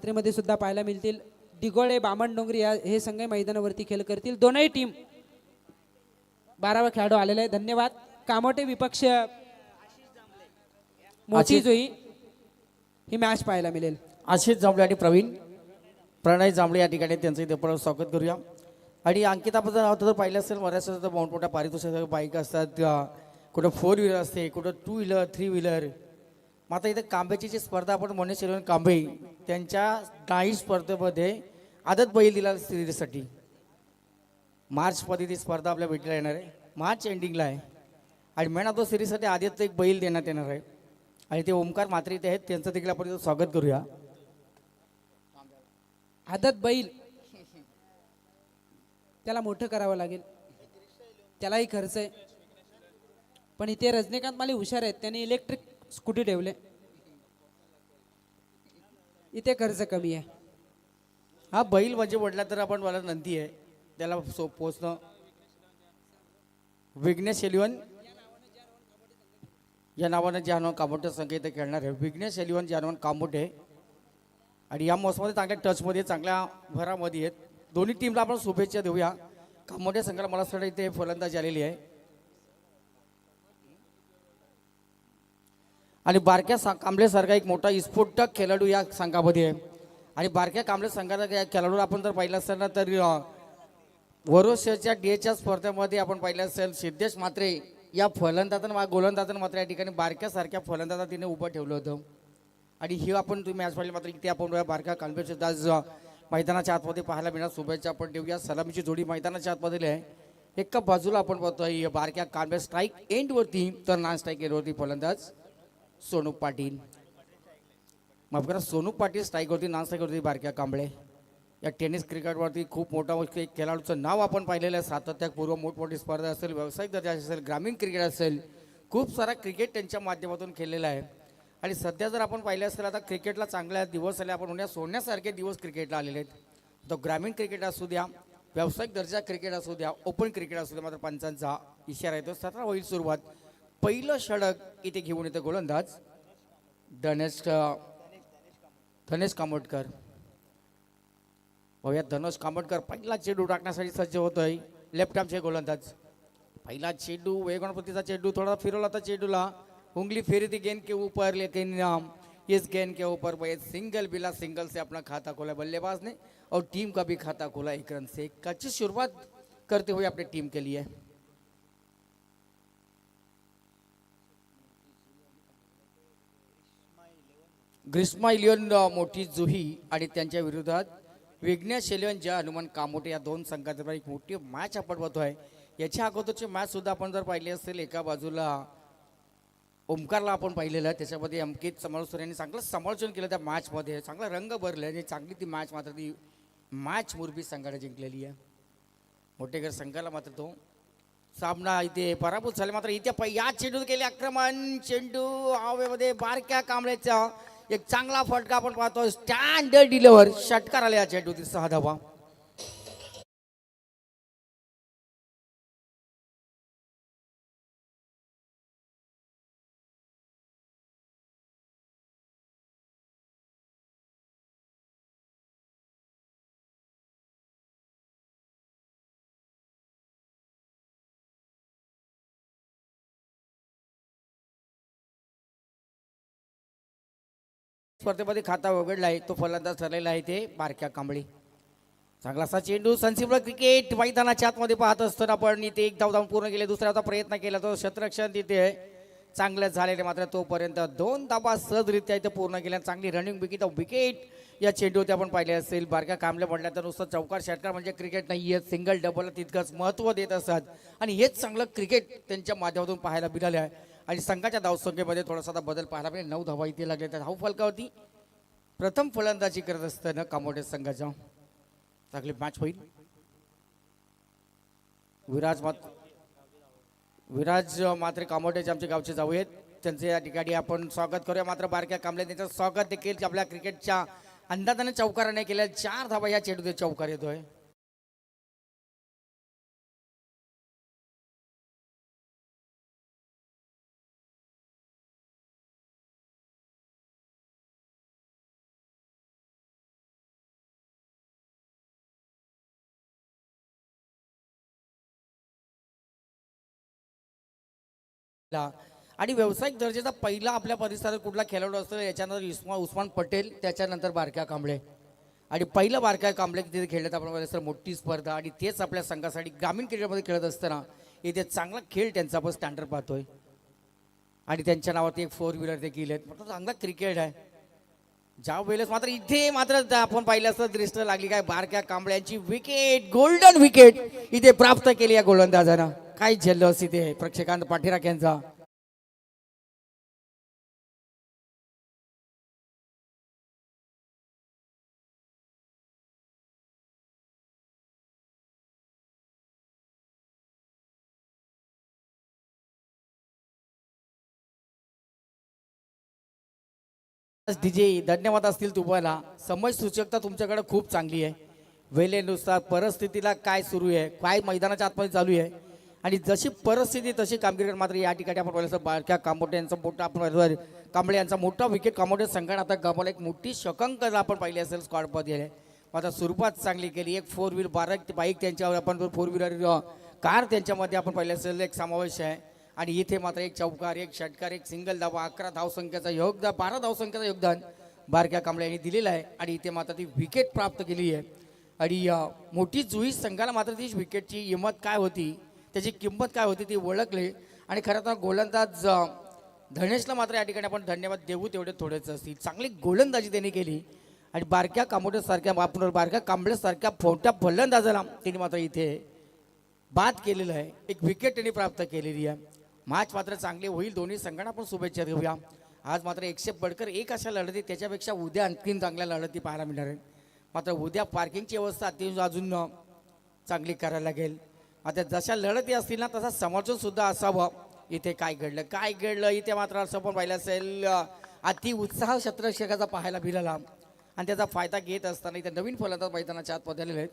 रात्रीमध्ये सुद्धा पाहायला मिळतील. दिगोळे बामणडोंगरी हे संघ मैदानावरती खेळ करतील. दोनही टीम 12वा खेळाडू आलेला आहे. धन्यवाद. कामोटे विपक्ष मोठी जोई ही मॅच पाहायला मिळेल. आशिष जांभळे आणि प्रणय जांभळे या ठिकाणी त्यांचं इथे परत स्वागत करूया. आणि अंकिताबद्दल आता पाहिलं असेल बऱ्याचशा मोठमोठ्या पारितोषिक बाईक असतात, कुठं 4 व्हीलर असते, कुठं 2 व्हीलर 3 व्हीलर. मात्र इथे कांब्याची जी स्पर्धा आपण मनीष कांबे त्यांच्या नाईट स्पर्धेमध्ये आदत बैल दिला सिरीजसाठी. मार्चमध्ये ती स्पर्धा आपल्या भेटीला येणार आहे, मार्च एंडिंगला आहे. आणि मेन ऑफ द सिरीजसाठी आदित्य एक बैल देण्यात येणार आहे. आणि ते ओमकार मात्रे इथे आहेत, त्यांचं देखील आपण स्वागत करूया. आदत बैल त्याला मोठं करावं लागेल, त्यालाही खर्च आहे. पण इथे रजनीकांत माली हुशार आहेत, त्यांनी इलेक्ट्रिक स्कूटी ठेवले, इथे खर्च कमी आहे. हा बैल म्हणजे म्हटला तर आपण मला नंदी आहे, त्याला पोचणं. विघ्नेश एलिवन या नावानं जानवन कामोटे संघ इथे खेळणार आहे. विघ्नेश एलिवन जानवन कामोटे. आणि या मोसमध्ये चांगल्या टचमध्ये चांगल्या भरामध्ये आहेत. दोन्ही टीमला आपण शुभेच्छा देऊया. कामोटे संघाला मला असं इथे फलंदाजी आलेली आहे. आणि बारक्या कांबळेसारखा एक मोठा स्फोटक खेळाडू या संघामध्ये आहे. आणि बारक्या कांबळे संघाचा खेळाडू आपण जर पाहिलं असेल ना तर वरोशच्या डेच्या स्पर्धेमध्ये आपण पाहिलं असेल सिद्धेश मात्रे या फलंदाजानं गोलंदाजानं मात्र या ठिकाणी बारक्यासारख्या फलंदाजा तिने उभं ठेवलं होतं. आणि ही आपण तुम्ही मॅच पाहिली मात्र इथे आपण बारक्या कांबळेच्या आज मैदानाच्या आतमध्ये पाहायला मिळणार. शुभेच्छा आपण देऊया. सलामीची जोडी मैदानाच्या आतमध्ये आहे. एका बाजूला आपण पाहतोय बारक्या कांबळे स्ट्राईक एंडवरती, तर नॉन स्ट्राईक एंडवरती फलंदाज सोनू पाटील. माफ करा, सोनू पाटील स्ट्राईकवरती, नॉन स्ट्राईकवरती बारक्या कांबळे. या टेनिस क्रिकेटवरती खूप मोठा एक खेळाडूचं नाव आपण पाहिलेलं आहे. सातत्यापूर्व मोठमोठी स्पर्धा असेल, व्यावसायिक दर्जा असेल, ग्रामीण क्रिकेट असेल, खूप सारा क्रिकेट त्यांच्या माध्यमातून खेळलेला आहे. आणि सध्या जर आपण पाहिलं असेल आता क्रिकेटला चांगल्या दिवस आले, आपण उन्हात सोडण्यासारखे दिवस क्रिकेटला आलेले आहेत. तो ग्रामीण क्रिकेट असू द्या, व्यावसायिक दर्जा क्रिकेट असू द्या, ओपन क्रिकेट असू द्या, मात्र पंचांचा इशारा येतो. 17 होईल सुरुवात. पहिलं षटक इथे घेऊन येतं गोलंदाज धनेश कामोटकर. या धनेश कामोटकर पहिला चेंडू टाकण्यासाठी सज्ज होतोय. लेफ्ट आर्मचे गोलंदाज. पहिला चेंडू वेगवणपतीचा चेंडू थोडा फिरवला था चेंडूला, उंगली फेरी थी गेंद के ऊपर, लेकिन इस गेंद के ऊपर सिंगल बिला सिंगल से अपना खाता खोला बल्लेबाज ने और टीम का भी खाता खोला 1 रन से. एक अच्छी शुरुआत करते हुए अपनी टीम के लिए. ग्रीष्मा इलेवन मोठी जुही आणि त्यांच्या विरोधात विघ्नेश एलिवन ज्या हनुमान कामोटे या दोन संघांमध्ये एक मोठी मॅच आपण बघतोय. याच्या अगोदरची मॅच सुद्धा आपण जर पाहिली असेल, एका बाजूला ओमकारला आपण पाहिलेलं आहे, त्याच्यामध्ये अंकित समालोचर यांनी चांगलं समालोचन केलं त्या मॅचमध्ये, चांगला रंग भरला आणि चांगली ती मॅच मात्र ती मॅच मुरबी संघाने जिंकलेली आहे. मोठेकर संघाला मात्र तो सामना इथे पराभूत झाला. मात्र इथे या चेंडू केले आक्रमण, चेंडू हवेमध्ये बारक्या कांबळेचा एक चांगला फटका आपण पाहतो. स्टँडर्ड डिलिव्हर षटकार आला या चेंडूतील 6 धावा. स्पर्धेमध्ये खाता उघडला आहे, तो फलंदाज ठरलेला आहे ते बारक्या कांबळी. चांगला असा चेंडू संसिबल क्रिकेट मैदानाच्या आतमध्ये पाहत असताना आपण इथे 1 धाव पूर्ण केले, दुसऱ्याचा प्रयत्न केला, तो क्षेत्ररक्षण तिथे चांगलं झालेले. मात्र तोपर्यंत 2 धावा सहजरित्या इथे पूर्ण केल्या. चांगली रनिंग विकेट या चेंडूवरती आपण पाहिले असेल. बारक्या कांबळे म्हटलं तर नुसतं चौकार षटकार म्हणजे क्रिकेट नाही आहे, सिंगल डबल तितकंच महत्त्व देत असतात. आणि हेच चांगलं क्रिकेट त्यांच्या माध्यमातून पाहायला मिळालं आहे. आणि संघाच्या धावसंख्येमध्ये थोडासा बदल पाहायला मिळेल. 9 धावा इथे लागल्या. त्या धाव फलकावरती प्रथम फलंदाजी करत असताना कामोटे संघाच्या चांगली मॅच होईल. विराज मात्र कामोटेचे आमचे गावचे जाऊ आहेत, त्यांचे या ठिकाणी आपण स्वागत करूया. मात्र बारक्या कांबळे त्यांचं स्वागत देखील आपल्या क्रिकेटच्या अंदाजाने चौकाराने केल्या. 4 धावा या चेंडूत चौकार येतोय. ला. आणि व्यावसायिक दर्जाचा पहिला आपल्या परिसरात कुठला खेळाडू असतो याच्यानंतर उस्मान पटेल, त्याच्यानंतर बारक्या कांबळे. आणि पहिलं बारक्या कांबळे तिथे खेळण्यात आपण पाहिलं तर मोठी स्पर्धा आणि तेच आपल्या संघासाठी ग्रामीण क्रिकेटमध्ये खेळत असताना इथे चांगला खेळ त्यांचा आपण स्टँडर्ड पाहतोय. आणि त्यांच्या नावावरती एक 4 व्हीलर देखील आहेत. म्हणजे चांगला क्रिकेट आहे. ज्या वेळेस मात्र इथे मात्र आपण पाहिलं असतं दृष्ट लागली काय बारक्या कांबळ्यांची विकेट, गोल्डन विकेट इथे प्राप्त केली या गोलंदाजानं. काय जल्लोष इथे प्रेक्षकांत पाठीराख यांचा. डीजे धन्यवाद असतील तुम्हाला. समज सूचकता तुमच्याकडे खूप चांगली आहे. वेळेनुसार परिस्थितीला काय सुरू आहे, काय मैदानाच्या आतमध्ये चालू आहे आणि जशी परिस्थिती तशी कामगिरी मात्र या ठिकाणी आपण पाहिलं बारक्या कांबोटे यांचा मोठा आपण कांबळे यांचा मोठा विकेट कांबोटे संघाने आता गमावला. एक मोठी शकंक आपण पाहिली असेल स्क्वॉडमध्ये. आता सुरुवात चांगली केली. एक 4 व्हीलर बाईक त्यांच्यावर आपण 4 व्हीलर कार त्यांच्यामध्ये आपण पाहिलं असेल एक समावेश आहे. आणि इथे मात्र एक चौकार, एक षटकार, एक सिंगल धावा, 11 धावसंख्येचा योगदान, 12 धावसंख्येचा योगदान बारक्या कांबळे यांनी दिलेलं आहे. आणि इथे मात्र ती विकेट प्राप्त केली आहे. आणि मोठी जुई संघाला मात्र ती विकेटची हिंमत काय होती, त्याची किंमत काय होती ती ओळखली. आणि खरं तर गोलंदाज धनेशला मात्र या ठिकाणी आपण धन्यवाद देऊ तेवढे थोडेच असतील. चांगली गोलंदाजी त्यांनी केली. आणि बारक्या कांबोटेसारख्या आपण बारक्या कांबळेसारख्या मोठ्या फलंदाजाला त्यांनी मात्र इथे बाद केलेलं आहे. एक विकेट त्यांनी प्राप्त केलेली आहे. मॅच मात्र चांगली होईल. दोन्ही संघांना आपण शुभेच्छा देऊया. आज मात्र 100 बडकर 1 अशा लढती, त्याच्यापेक्षा उद्या आणखीन चांगल्या लढती पाहायला मिळणार आहेत. मात्र उद्या पार्किंगची व्यवस्था अजून चांगली करायला लागेल. आता जशा लढती असतील ना तसा समर्थन सुद्धा असावं. इथे काय घडलं इथे मात्र असं पण पाहिलं असेल अति उत्साह शत्रक्षकाचा पाहायला मिळाला. आणि त्याचा फायदा घेत असताना इथे नवीन फलंदाज मैदानाच्या आत पडलेले आहेत.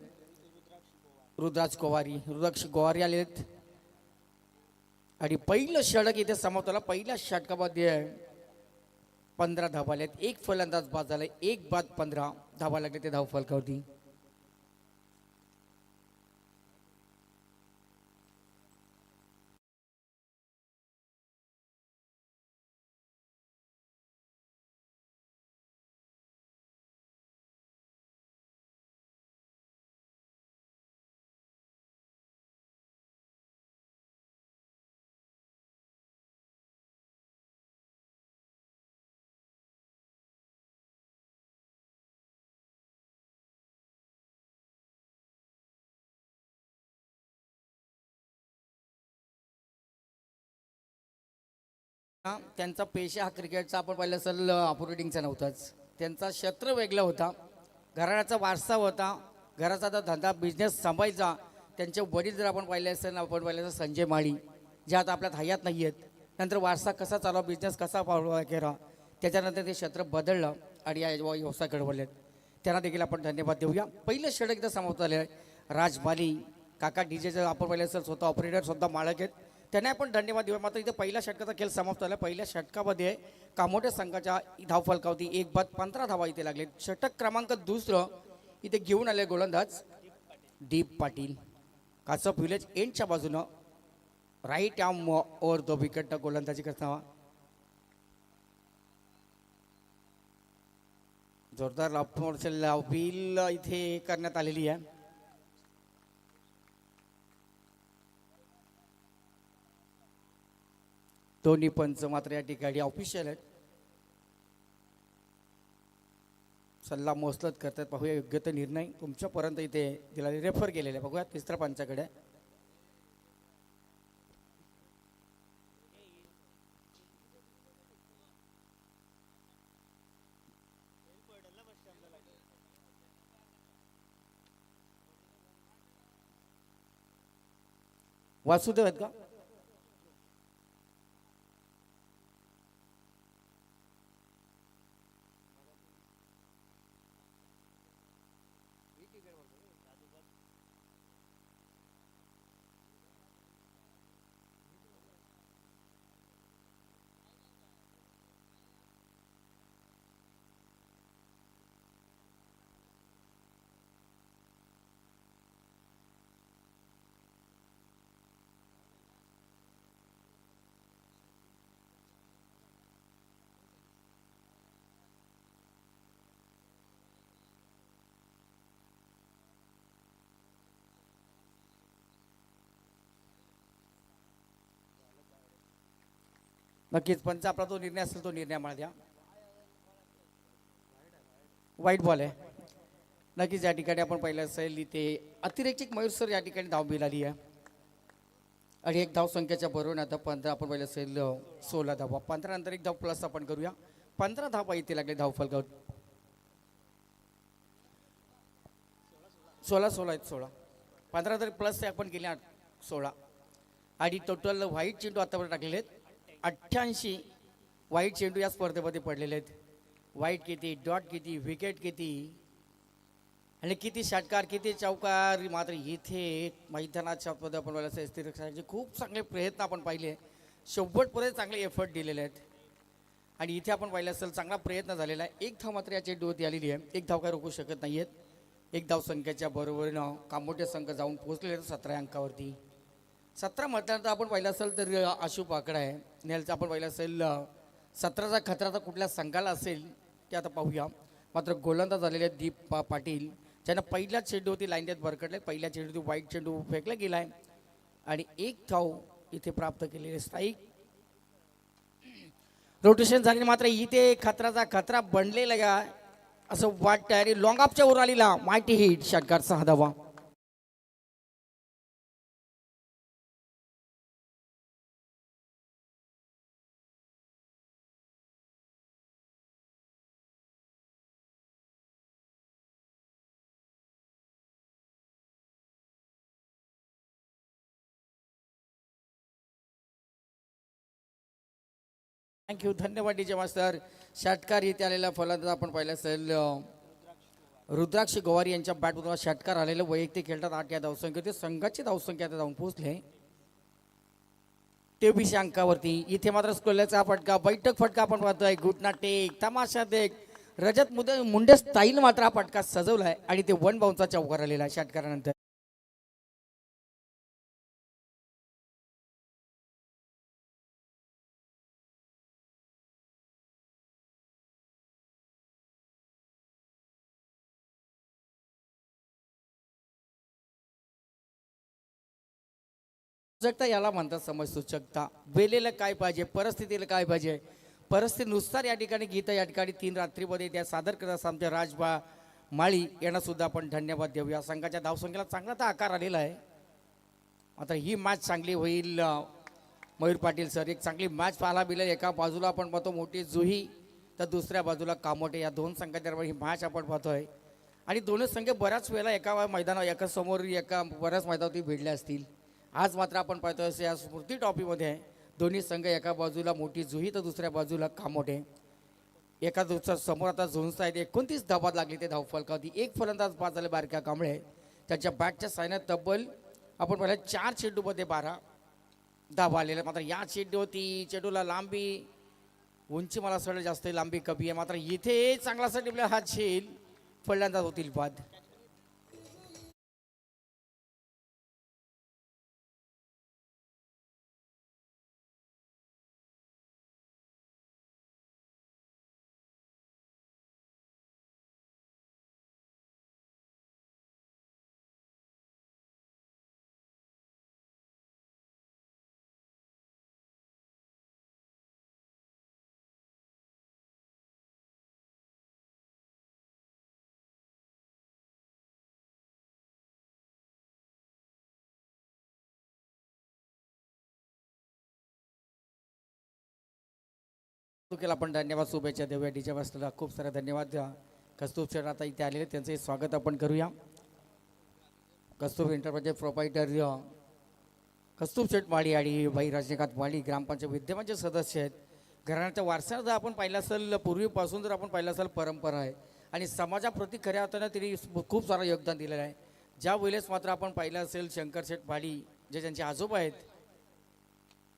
रुद्राक्ष गोवारी आलेले आहेत. आणि पहिलं षटक इथे समाप्त. पहिल्या षटकामध्ये 15 धावा आलेत. एक फलंदाज बाद झाला, एक बाद 15 धावा लागले ते धाव फलकावरती. त्यांचा पेशा हा क्रिकेटचा आपण पाहिलं असेल ऑपरेटिंगचा नव्हताच. त्यांचा क्षेत्र वेगळा होता, घराण्याचा वारसा होता, घराचा जो धंदा बिझनेस सांभाळायचा. त्यांचे वडील जर आपण पाहिले असेल आपण पाहिलं असेल संजय माळी, जे आता आपल्यात हयात नाही आहेत. नंतर वारसा कसा चालवा, बिझनेस कसा केला, त्याच्यानंतर ते क्षेत्र बदललं आणि या व्यवसायाकडे वळलेत. त्यांना देखील आपण धन्यवाद देऊया. पहिलं षटक इथं समाप्त झाले आहे. राजमाली काका डीजेचं आपण पाहिलं असेल स्वतः ऑपरेटर, स्वतः मालक आहेत, त्यांना आपण धन्यवाद देऊया. मात्र इथे पहिल्या षटकाचा खेळ समाप्त झाला. पहिल्या षटकामध्ये कामोटे संघाच्या धाव फलकावती 1 बाद 15 धावा इथे लागले. षटक क्रमांक 2 इथे घेऊन आले गोलंदाज दीप पाटील. कासप विलेज एंडच्या बाजूनं right arm over the wicket गोलंदाजी करताना जोरदार लावबील इथे करण्यात आलेली आहे. दोन्ही पंच मात्र या ठिकाणी ऑफिशियल आहेत. सल्ला मोसलत करतात. पाहूया योग्य तो निर्णय तुमच्यापर्यंत इथे दिला रेफर केलेला आहे. बघूया तिसऱ्या पंचाकडे. वासुदेव आहेत का? नक्कीच पंच आपला तो निर्णय असेल तो निर्णय मला द्या. वाईट बॉल आहे. नक्कीच या ठिकाणी आपण पाहिलं असेल इथे अतिरेक मयूर सर या ठिकाणी धाव मिळाली आहे आणि एक धाव संख्येच्या बरोबर आता 15 आपण पाहिलं असेल 16 धावा. 15 नंतर एक धाव प्लस आपण करूया. 15 धावा इथे लागले धाव फलकावर. 16 आहेत 16. 15 तरी प्लस आपण केले 16 आणि टोटल व्हाईट चेंडू आतापर्यंत टाकलेले आहेत 88 व्हाईट चेंडू या स्पर्धेमध्ये पडलेले आहेत. व्हाईट किती, डॉट किती, विकेट किती आणि किती षटकार, किती चौकार. मात्र इथे मैदानाच्या मध्ये आपण बोलायचं स्थिर रक्षणाचे खूप चांगले प्रयत्न आपण पाहिले. शेवटपर्यंत चांगले एफर्ट दिलेले आहेत आणि इथे आपण पाहिलं असेल चांगला प्रयत्न झालेला आहे. एक धाव मात्र या चेंडूवरती आलेली आहे. एक धाव काय रोखू शकत नाही आहेत. एक धाव संख्येच्या बरोबरीनं कामोठे संघ जाऊन पोहोचलेले 17 अंकावरती. 17 म्हटल्यानंतर आपण पाहिलं असेल तर आशू पाकडा आहे. नेलचा आपण पाहिलं असेल 17चा खतरा तर कुठल्या संघाला असेल ते आता पाहूया. मात्र गोलंदाज झालेले दीप पाटील ज्यांना पहिल्या चेंडूवरती लाईन भरकटले. पहिल्या चेंडूवरती व्हाईट चेंडू फेकला गेला आहे आणि एक धाव इथे प्राप्त केलेले. स्ट्राईक रोटेशन झाले मात्र इथे खतराचा खतरा बनलेला का असं वाटतं आणि लॉंग ऑफच्या वर आलेला मायटी हिट षटकार 6 धावा. थँक्यू, धन्यवाद डीजे मास्तर. षटकार इथे आलेला फलंदाज आपण पाहिलं असेल रुद्राक्ष गोवारी यांच्या बॅटमधून षटकार आलेलं. वैयक्तिक खेळतात 8 या धावसंख्या. संघाची धावसंख्या आता जाऊन पोहोचले 23 अंकावरती. इथे मात्र स्कोरचा फटका, बैठक फटका आपण पाहतोय. घुटना टेक, तमाशा देख, रजत मुंडे स्टाईल मात्र हा फटका सजवलाय आणि ते 1 बाउन्सचा चौकार आलेला आहे षटकारानंतर. सूचकता याला म्हणतात, समज सूचकता. वेळेला काय पाहिजे, परिस्थितीला काय पाहिजे, परिस्थितीनुसार या ठिकाणी गीतं या ठिकाणी 3 रात्रीमध्ये त्या सादर करत असतात. आमच्या राजबा माळी यांना सुद्धा आपण धन्यवाद देऊया. संघाच्या धावसंख्येला चांगला तर आकार आलेला आहे. आता ही मॅच चांगली होईल. मयूर पाटील सर एक चांगली मॅच पाहायला मिळेल. एका बाजूला आपण पाहतो मोठी जुही तर दुसऱ्या बाजूला कामोठे. या दोन संघाच्या दरम्यान ही मॅच आपण पाहतोय आणि दोन्ही संघ बऱ्याच वेळेला एका मैदानावर एका समोर एका बऱ्याच मैदानावरती भिडले असतील. आज मात्र आपण पाहतोय या स्मृती ट्रॉफीमध्ये आहे. दोन्ही संघ एका बाजूला मोठी जुही तर दुसऱ्या बाजूला कामोठे. एका दुसऱ्या समोर आता झोन्स आहेत. 29 धावात लागली ते धावफलकावरती. एक फलंदाज बाद झाले बारक्या कांबळे. त्याच्या बॅटच्या सायन्यात तब्बल आपण पाहिलं 4 चेंडूमध्ये 12 धावा आलेल्या. मात्र या चेंडूवरती चेंडूला लांबी उंची मला सगळं जास्त लांबी कमी आहे. मात्र इथे चांगलासा टिपला हा झेल फलंदाज होतील बाद. केला आपण धन्यवाद शुभेच्छा देऊया. डीजे मास्टरला खूप सारा धन्यवाद. कस्तूर सर आता इथे आलेले त्यांचे स्वागत आपण करूया. कस्तूर एंटरप्राइजेस प्रोपायटर कस्तूर शेठ माळी आणि भाई रजनीकांत माळी ग्रामपंचायत विद्यमानचे सदस्य आहेत. घराण्याच्या वारसा जर आपण पाहिलं असेल पूर्वीपासून जर आपण पाहिलं असेल परंपरा आहे आणि समाजाप्रती खऱ्या अर्थानं त्यांनी खूप सारं योगदान दिलेलं आहे. ज्या वेळेस मात्र आपण पाहिलं असेल शंकर शेठ माळी जे त्यांचे आजोबा आहेत,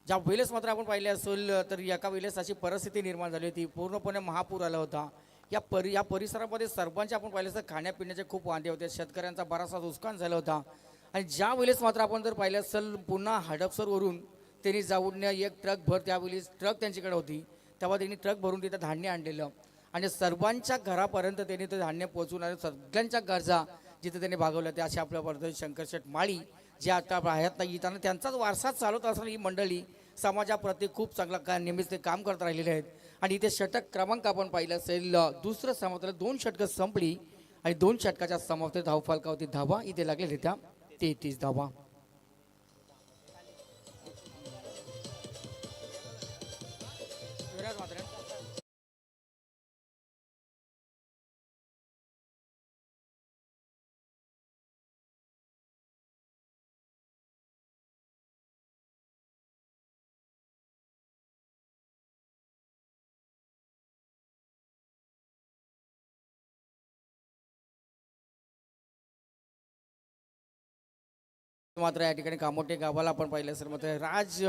ज्या वेळेस मात्र आपण पाहिले असेल तर एका वेळेस अशी परिस्थिती निर्माण झाली होती. पूर्णपणे महापूर आला होता. या परिसरामध्ये सर्वांचे आपण पाहिलं तर खाण्यापिण्याचे खूप वांदे होते. शेतकऱ्यांचा बराचसा नुकसान झाला होता. आणि ज्या वेळेस मात्र आपण जर पाहिलं असेल पुन्हा हडपसरवरून त्यांनी जाऊन एक ट्रक भर त्यावेळेस ट्रक त्यांच्याकडे होती तेव्हा त्यांनी ट्रक भरून तिथं धान्य आणलेलं आणि सर्वांच्या घरापर्यंत त्यांनी ते धान्य पोहोचवून आणि सगळ्यांच्या गरजा जिथे त्यांनी भागवल्या त्या अशा आपल्या शंकर शेठ माळी जे आता आहेत येताना त्यांचाच वारसा चालवत असताना ही मंडळी समाजाप्रती खूप चांगला नेहमीच ते काम करत राहिलेले आहेत. आणि इथे षटक क्रमांक आपण पाहिलं असेल, दुसरं समाप्तीला 2 षटकं संपली आणि 2 षटकाच्या समाप्तीत धावफलकावरती धावा इथे लागलेल्या त्या 33 धावा. मात्र या ठिकाणी कामोठे गावाला आपण पाहिलं असेल मात्र राज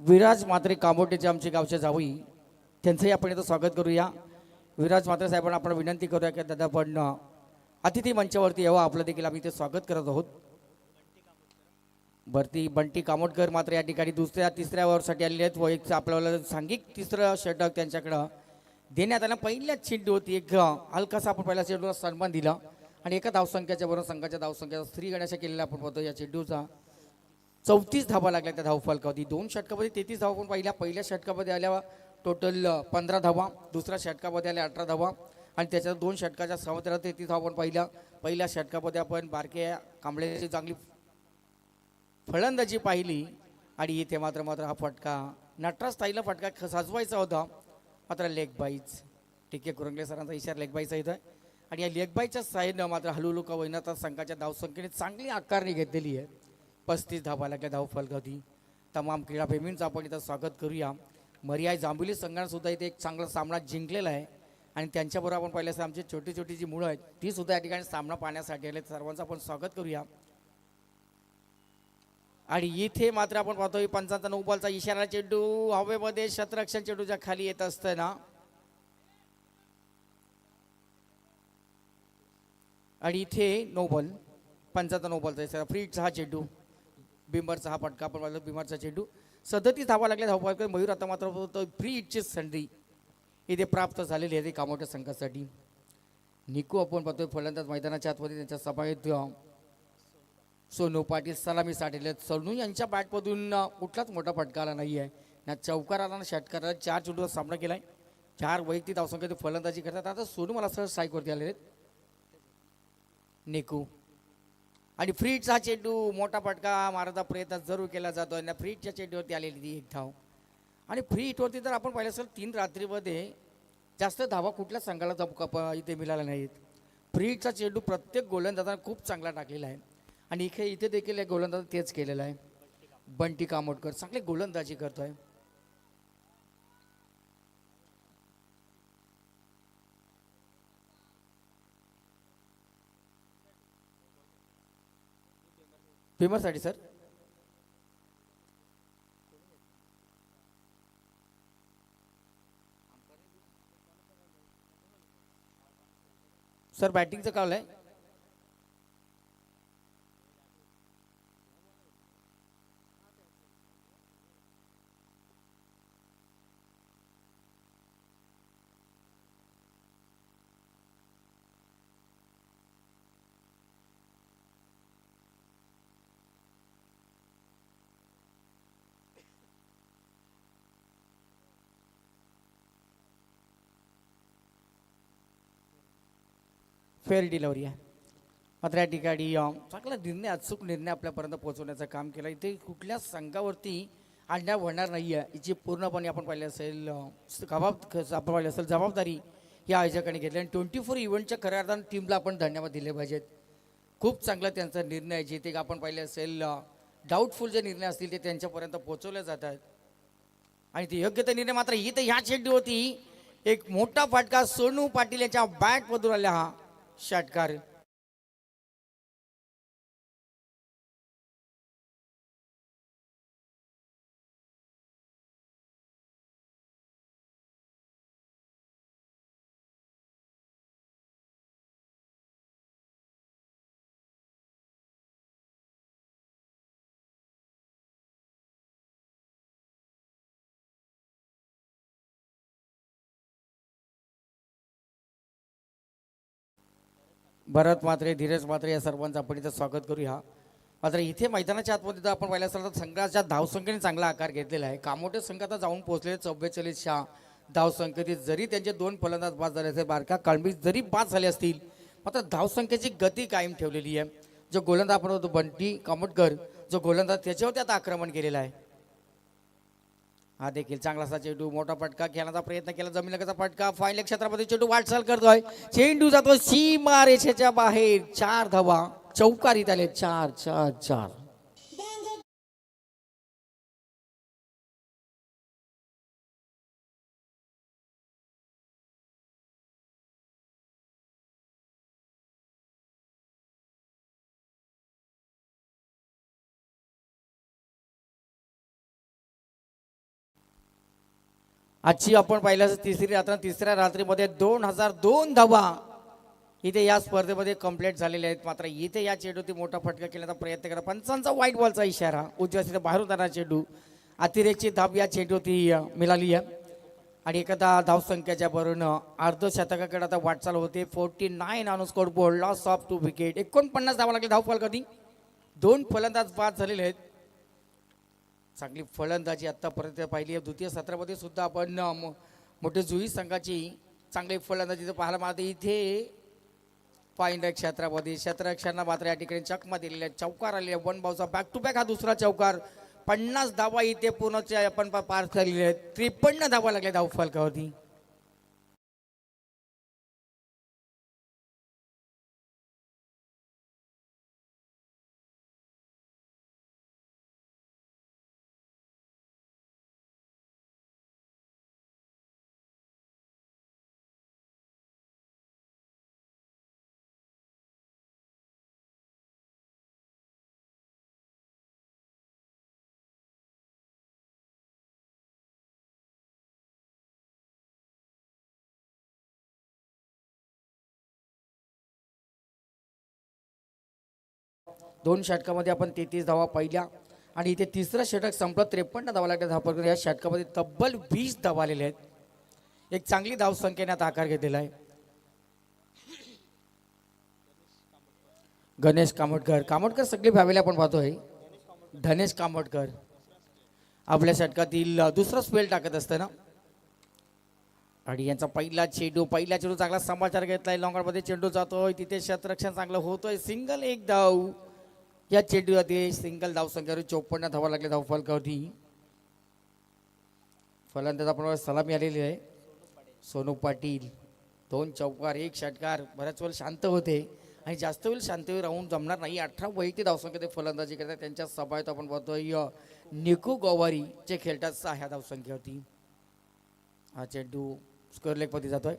विराज मात्रे कामोटेचे आमचे गावचे जावई, त्यांचंही आपण इथं स्वागत करूया. विराज मात्रे साहेबांना आपण विनंती करूया की दादा पण अतिथी मंचावरती यावं, आपलं देखील आम्ही इथे स्वागत करत आहोत. भरती बंटी कामोटकर मात्र या ठिकाणी दुसऱ्या तिसऱ्या ओव्हरसाठी आलेले आहेत व एक आपल्याला सांघिक तिसरं षटक त्यांच्याकडं देण्यात आलं. पहिल्याच चेंडू होती, एक हलकासा आपण पहिल्या चेंडूला सन्मान दिला आणि एका धावसंख्याच्या बरोबर संघाच्या धावसंख्येचा स्त्री गणेशा केलेला आपण पाहतो. या चेंडूचा 34 धावा लागल्या त्या धावफलकावरती. 2 षटकामध्ये 33 धावा पण पहिल्या षटकामध्ये आल्या टोटल 15 धावा, दुसऱ्या षटकामध्ये आल्या 18 धावा आणि त्याच्यात 2 षटकाच्या समांतरात 33 धावा पण पहिल्या षटकामध्ये आपण बारके कांबळेची चांगली फलंदाजी पाहिली आणि इथे मात्र हा फटका नटराज ताईला फटका सजवायचा होता, मात्र लेग बाईच. टिके कुरंगले सरांचा इशारा लेग बाईचा इथं आणि या लेग बाईच्या साईडनं मात्र हलुलू का वैनाता संघाच्या धावसंख्येने चांगली आकारणी घेतलेली आहे. 35 धावा लागल्या धावफलकावरती. तमाम क्रीडाप्रेमींचं आपण इथं स्वागत करूया. मरियाई जांभुली संघाने सुद्धा इथे एक चांगला सामना जिंकलेला आहे आणि त्यांच्याबरोबर आपण पाहिलं असं आमची छोटी छोटी जी मुलं आहेत ती सुद्धा या ठिकाणी सामना पाहण्यासाठी आले. सर्वांचं आपण स्वागत करूया. आणि इथे मात्र आपण पाहतोय पंचांचा 9 बॉलचा इशारा. चेंडू हवेमध्ये शतरक्षण चेंडूच्या खाली येत असताना आणि इथे 9 बॉल, पंचांचा 9 बॉलचा इशारा. फ्रीटचा हा चेंडू, बिंबरचा हा फटका आपण पाहिलं, बिंबरचा चेंडू. 37 धावा लागल्या धावफलकावर. मयूर आता मात्र फ्री हिटची संधी इथे प्राप्त झालेली आहे कामोठ्या संघासाठी. निकू आपण पाहतोय फलंदाज मैदानाच्या आतमध्ये त्यांच्या समावेत सोनू पाटील सलामी साठले. सोनू यांच्या बॅटमधून कुठलाच मोठा फटका आला नाही आहे ना, चौकार आला ना षटकाराला. 4 चेंडूचा सामना केलाय, 4 वैयक्तिक धावसंख्येत फलंदाजी करतात. आता सोनू मला असं स्ट्राईकवरती आलेले आहेत निकू. आणि फ्रीटचा हा चेंडू मोठा फटका मारण्याचा प्रयत्न जरूर केला जातो आणि फ्रीटच्या चेंडूवरती आलेली ती एक धाव. आणि फ्री हिटवरती जर आपण पाहिलं असेल 3 रात्रीमध्ये जास्त धावा कुठल्या संघाला इथे मिळाल्या नाहीत. फ्रीटचा चेंडू प्रत्येक गोलंदाजाने खूप चांगला टाकलेला आहे आणि इथे देखील एक गोलंदाज तेच केलेलं आहे. बंटी कामोटकर चांगली गोलंदाजी करतोय. फेमससाठी सर सर बॅटिंगचं कॉल आहे. फेअर डिलिव्हरी आहे. मात्र या ठिकाणी चांगला निर्णय, अचूक निर्णय आपल्यापर्यंत पोहोचवण्याचं काम केलं. इथे कुठल्या संघावरती अन्याय होणार नाही आहे याची पूर्णपणे आपण पाहिलं असेल आपण पाहिलं असेल जबाबदारी या आयोजकांनी घेतली आणि 24 इव्हेंटच्या खऱ्या अर्थानं टीमला आपण धन्यवाद दिले पाहिजेत. खूप चांगला त्यांचा निर्णय आहे. जिथे आपण पाहिले असेल डाऊटफुल जे निर्णय असतील ते त्यांच्यापर्यंत पोहोचवले जातात आणि ते योग्य ते निर्णय. मात्र इथे ह्या चेंडू होती एक मोठा फटका सोनू पाटील यांच्या बॅटमधून आला हा षटकार. भरत मात्रे, धीरज मात्रे या सर्वांचं आपण इथं स्वागत करूया. मात्र इथे मैदानाच्या आतमध्ये जर आपण पाहिलं असेल तर संघाच्या धावसंख्येने चांगला आकार घेतलेला आहे. कामोठे संघ आता जाऊन पोहोचले 44 धावसंख्येत. जरी त्यांचे 2 फलंदाज बाद झाले असेल, बारका काळंबी जरी बाद झाले असतील, मात्र धावसंख्येची गती कायम ठेवलेली आहे. जो गोलंदाज आपण होतो बंटी कामोटकर, जो गोलंदाज त्याच्यावरती आता आक्रमण केलेलं आहे. हा देखील चांगला असा चेंडू, मोठा फटका खेळण्याचा प्रयत्न केला, जमीनलगतचा फटका, फाईनल क्षेत्रामध्ये चेंडू वाटचाल करतोय, चेंडू जातो सीमा रेषेच्या बाहेर. 4 धावा चौकारीत आले. 4-4-4. आजची आपण पाहिलं तिसरी रात्र, तिसऱ्या रात्रीमध्ये 2002 धावा इथे या स्पर्धेमध्ये कंप्लीट झालेले आहेत. मात्र इथे या चेंडूती मोठा फटका केल्याचा प्रयत्न करा, पंचांचा वाईट बॉलचा इशारा, उजव्या सीमा बाहेरून जाणारा चेंडू, अतिरेकची धाब या चेंडूती मिळाली आहे. आणि एखादा धावसंख्येच्या बरोबर अर्धशतकाकडे आता वाटचाल होते. 49 on score board, loss of 2 wicket. 49 धावा लागले धावफल कधी. 2 फलंदाज बाद झालेले आहेत. चांगली फलंदाजी आतापर्यंत पाहिली आहे. द्वितीय सत्रामध्ये सुद्धा आपण मोठे जुई संघाची चांगली फलंदाजी पाहायला मिळते. इथे फाईनल क्षेत्रामध्ये क्षेत्ररक्षणाला मात्र या ठिकाणी चकमा दिलेल्या, चौकार आलेले, 1 बाउचा बॅक टू बॅक हा दुसरा चौकार. 50 धावा इथे पूर्ण आपण पार केलेले आहेत. 53 धावा लागल्या धाव फलकावरती. दोन षटकामध्ये आपण 33 धावा पाहिल्या आणि इथे तिसरं षटक संपलं. 53 धावा लागल्या धावफलक. या षटकामध्ये तब्बल 20 धावा आलेले आहेत. एक चांगली धावसंख्येने आता आकार घेतलेला आहे. गणेश कामोटकर सगळे भावेला आपण पाहतोय. धनेश कामोटकर आपल्या षटकातील दुसरा स्पेल टाकत असताना आणि यांचा पहिला चेंडू चांगला समाचार घेतलाय. लॉंगमध्ये चेंडू जातोय, तिथे क्षेत्ररक्षण चांगलं होतोय. सिंगल, एक धाव या चेंडूमध्ये. सिंगल धाव संख्येवर 54 धावा लागल्या धाव फलकावरती. फलंदाज आपण सलामी आलेली आहे सोनू पाटील. 2 चौकार 1 षटकार. बऱ्याच वेळ शांत होते आणि जास्त वेळ शांत राहून जमणार नाही. 18 वैयक्तिक धावसंख्येत फलंदाजी करतात. त्यांच्या सभायत आपण पाहतोय निकू गोवारी जे खेळतात 6 धावसंख्येवरती. हा चेंडू स्क्वेअर लेगमध्ये जातोय.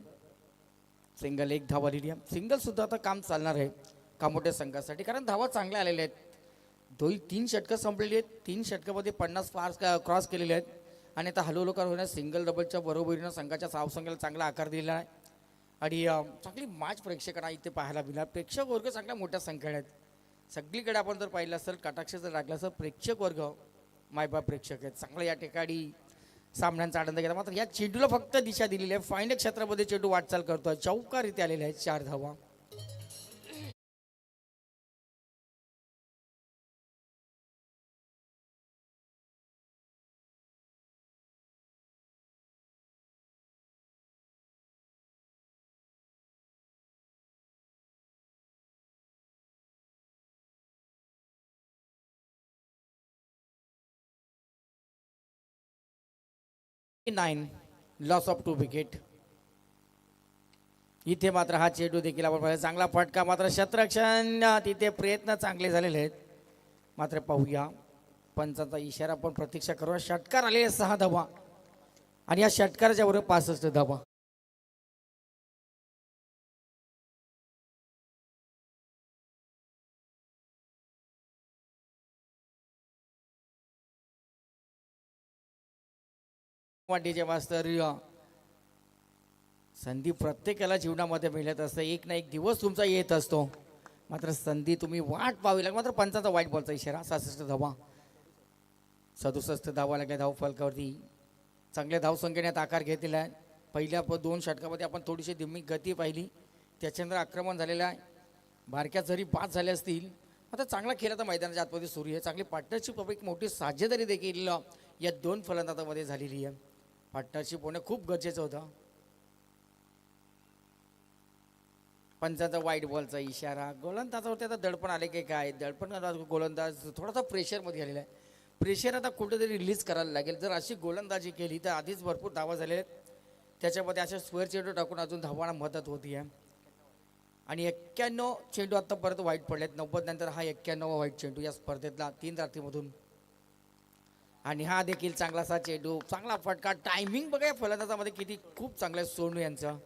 सिंगल, 1 धाव आलेली आहे. सिंगल सुद्धा आता काम चालणार आहे कामोठे संघासाठी, कारण धावा चांगल्या आलेल्या आहेत. 3 षटकं संपलेली आहेत. 3 षटकामध्ये 50 फार क्रॉस केलेले आहेत आणि आता हलवलोकार होण्यास सिंगल डबलच्या बरोबरीनं संघाच्या धावसंख्येला चांगला आकार दिला आहे. आणि चांगली मॅच प्रेक्षकांना इथे पाहायला मिळाला. प्रेक्षक वर्ग चांगल्या मोठ्या संख्येने आहेत. सगळीकडे आपण जर पाहिलं असेल, कटाक्ष जर लागला असेल, प्रेक्षक वर्ग मायबाप प्रेक्षक आहेत. चांगलं या ठिकाणी सामन्यांचा आनंद घेता. मात्र या चेंडूला फक्त दिशा दिलेली आहे. फायनल क्षेत्रामध्ये चेंडू वाटचाल करतोय. चौकार इथे आलेले आहेत. 4 धावा. Loss of 2 wicket. इथे मात्र हा चेंडू देखील आपण पाहिला. चांगला फटका, मात्र क्षेत्ररक्षण तिथे प्रयत्न चांगले झालेले आहेत. मात्र पाहूया पंचांचा इशारा आपण प्रतीक्षा करूया. षटकार आलेले 6 धावा आणि या षटकाराच्या बरोबर 65 धावा. वाटीचे मास्तर, संधी प्रत्येकाला जीवनामध्ये मिळत असते. एक ना एक दिवस तुमचा येत असतो. मात्र संधी तुम्ही वाट पाहावी लागेल. मात्र पंचांचा वाईट बॉलचा इशारा. 66 धावा. 67 धावा लागल्या धाव फलकावरती. चांगल्या धावसंख्येने आकार घेतलेला आहे. पहिल्या 2 षटकामध्ये आपण थोडीशी धीमी गती पाहिली, त्याच्यानंतर आक्रमण झालेलं आहे. बारक्या जरी पास झाल्या असतील आता चांगला खेळ आता मैदानाच्या आतमध्ये सुरू आहे. चांगली पार्टनरशिप एक मोठी साजेदारी देखील या दोन फलंदाजांमध्ये झालेली आहे. पार्टनरशिप होणं खूप गरजेचं होतं. पंचाचा वाईट बॉलचा इशारा. गोलंदाजावरती आता दडपण आले की काय, दडपण गोलंदाज थोडासा प्रेशरमध्ये आलेला आहे. प्रेशर आता कुठेतरी रिलीज करायला लागेल. जर अशी गोलंदाजी केली तर आधीच भरपूर धावा झाले आहेत, त्याच्यामध्ये अशा स्क्वेअर चेंडू टाकून अजून धावांना मदत होती आहे. आणि 91 चेंडू आत्तापर्यंत वाईट पडलेत. 90 नंतर हा 91वा वाईट चेंडू या स्पर्धेतला 3 रात्रीमधून. आणि हा देखील चांगलासा चेंडू, चांगला फटका. टायमिंग बघा या फलंदाजामध्ये किती खूप चांगलं आहे सोनू यांचं.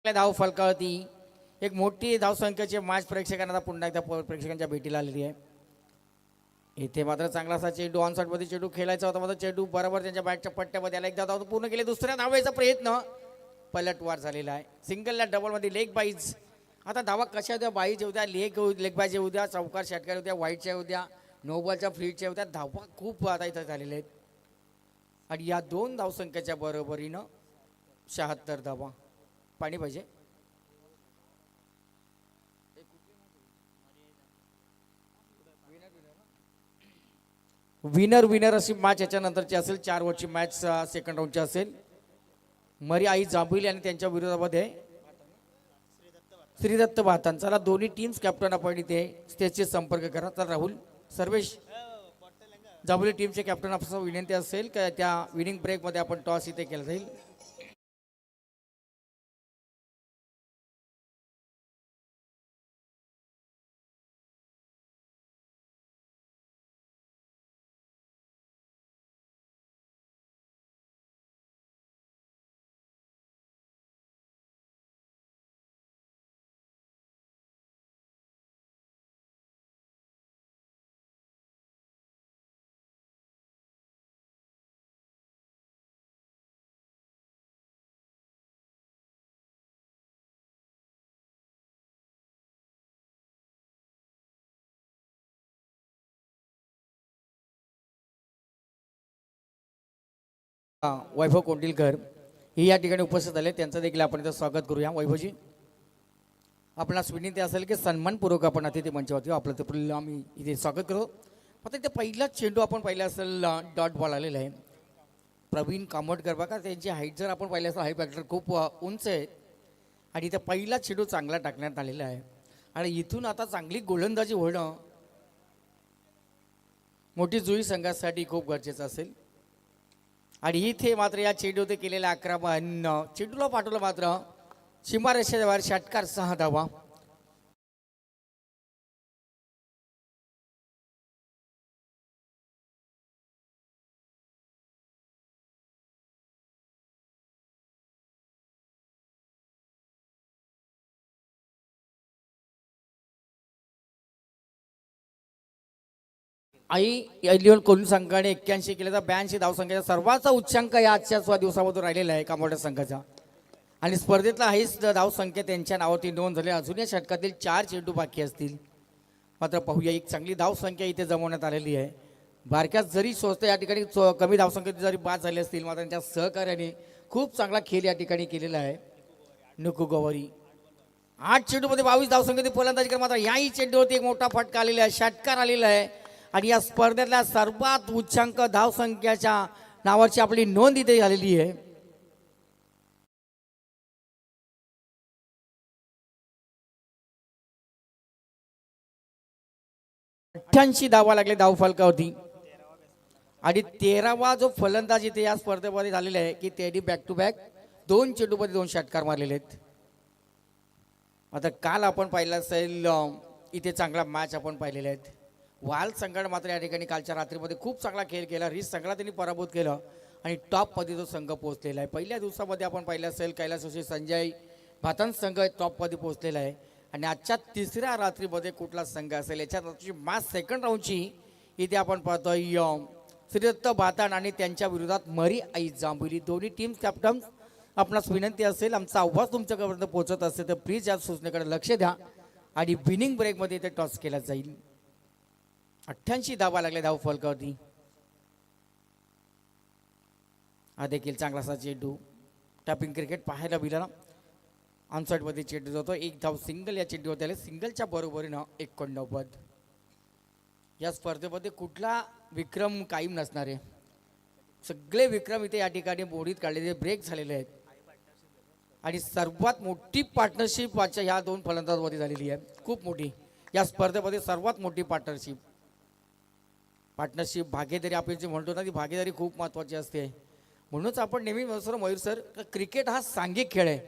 धाव फलकावती एक मोठी धावसंख्येची मॅच प्रेक्षकांना आता पुन्हा एकदा प्रेक्षकांच्या भेटीला आलेली आहे. इथे मात्र चांगलासा चेंडू ऑन मध्ये चेंडू खेळायचा होता, मात्र चेंडू बरोबर त्यांच्या बॅटच्या पट्ट्यामध्ये आला. एकदा धाव पूर्ण केले, दुसऱ्या धावेचा प्रयत्न पलटवार झालेला आहे. सिंगलला डबलमध्ये लेग बाईज. आता धावा कशा होत्या, बाईज होत्या, लेग बाईज होत्या, चौकार षटकार होत्या, वाईटच्या होत्या, नो बॉलच्या फ्लीटच्या होत्या. धावा खूप आता इथं झालेल्या आहेत. आणि या दोन धावसंख्येच्या बरोबरीनं 76 धावा. पाणी पाहिजे. विनर अशी मॅच याच्यानंतरची असेल. 4 ओव्हरची मॅच सेकंड राऊंडची असेल. मरी आई जांभुली आणि त्यांच्या विरोधामध्ये श्रीदत्त भातान. चला दोन्ही टीम्स कॅप्टन आपण इथे स्टेजचे संपर्क करा. तर राहुल सर्वेश जांभुली टीमचे कॅप्टन आपल्याला विनंती असेल का त्या विनिंग ब्रेकमध्ये आपण टॉस इथे केला जाईल. वैभव कोंडिलकर हे या ठिकाणी उपस्थित झाले, त्यांचं देखील आपण इथं स्वागत करूया. वैभवजी आपणास विनंती असेल की सन्मानपूर्वक आपण अतिथी मंचावरती आपलं ते आम्ही इथे स्वागत करू. आता इथे पहिला चेंडू आपण पाहिला असेल डॉट बॉल आलेला आहे. प्रवीण कामोडकर बघा, त्यांची हाईट जर आपण पाहिलं असेल हाईट फॅक्टर खूप उंच आहे. आणि इथं पहिला चेंडू चांगला टाकण्यात आलेला आहे. आणि इथून आता चांगली गोलंदाजी होणं मोठी जुई संघासाठी खूप गरजेचं असेल. आणि इथे मात्र या चेंडूने केलेल्या आक्रमण चेंडूला पाठवलं मात्र सीमारेषेवर षटकार 6 धावा. आई एलियन कोल्ही संघाने 81 केलेला 82 धावसंख्येचा सर्वात उच्चांक या आजच्या दिवसामधून राहिलेला आहे कामोडे संघाचा. आणि स्पर्धेतला हाईस्ट धावसंख्या त्यांच्या नावावरती नोंद झाली. अजून या षटकातील 4 चेंडू बाकी असतील. मात्र पाहूया एक चांगली धावसंख्या इथे जमवण्यात आलेली आहे. बारक्यात जरी स्वस्त या ठिकाणी कमी धावसंख्येत जरी बाद झाले असतील, मात्र त्यांच्या सहकार्याने खूप चांगला खेळ या ठिकाणी केलेला आहे. नुकू गवारी 8 चेंडूमध्ये 22 धावसंख्येत फलंदाजी कर. मात्र याही चेंडूवरती एक मोठा फटका आलेला आहे, षटकार आलेला आहे. आणि या स्पर्धेतल्या सर्वात उच्चांक धावसंख्याच्या नावाची आपली नोंद इथे झालेली आहे. अठ्ठ्याऐंशी धावा लागले धाव फलकावरती. आणि 13वा जो फलंदाज इथे या स्पर्धेमध्ये झालेला आहे की त्यांनी बॅक टू बॅक 2 चेंडूमध्ये 2 षटकार मारलेले आहेत. आता काल आपण पाहिलं असेल इथे चांगला मॅच आपण पाहिलेले आहेत. वाल संघाने मात्र या ठिकाणी कालच्या रात्रीमध्ये खूप चांगला खेळ केला. रिस संघाला त्यांनी पराभूत केलं आणि टॉपमध्ये तो संघ पोहोचलेला आहे. पहिल्या दिवसामध्ये आपण पाहिलं असेल कैलासवासी संजय भातन संघ टॉपमध्ये पोहोचलेला आहे. आणि आजच्या तिसऱ्या रात्रीमध्ये कुठला संघ असेल याच्यात मॅच सेकंड राऊंडची इथे आपण पाहतोय श्रीदत्त भाताण आणि त्यांच्या विरोधात मरी आई जांभुली दोन्ही टीम कॅप्टन आपणास विनंती असेल आमचा आवाज तुमच्यापर्यंत पोहोचत असेल तर प्लीज या सूचनेकडे लक्ष द्या आणि विनिंग ब्रेकमध्ये इथे टॉस केला जाईल. 88 धावा लागल्या धाव फलकावरती. हा देखील चांगलासा चेंडू टॅपिंग क्रिकेट पाहायला मिळाला. ऑनसाईडमध्ये चेंडू जातो. एक धाव सिंगल या चेंडूवर आले. सिंगलच्या बरोबरीनं 89. या स्पर्धेमध्ये कुठला विक्रम कायम नसणार आहे. सगळे विक्रम इथे या ठिकाणी मोडीत काढलेले ब्रेक झालेले आहेत आणि सर्वात मोठी पार्टनरशिप ह्या दोन फलंदाजांमध्ये झालेली आहे. खूप मोठी या स्पर्धेमध्ये सर्वात मोठी पार्टनरशिप भागीदारी आपण जे म्हणतो ना ती भागीदारी खूप महत्त्वाची असते. म्हणूनच आपण नेहमी म्हणतो मयूर सर क्रिकेट हा सांघिक खेळ आहे.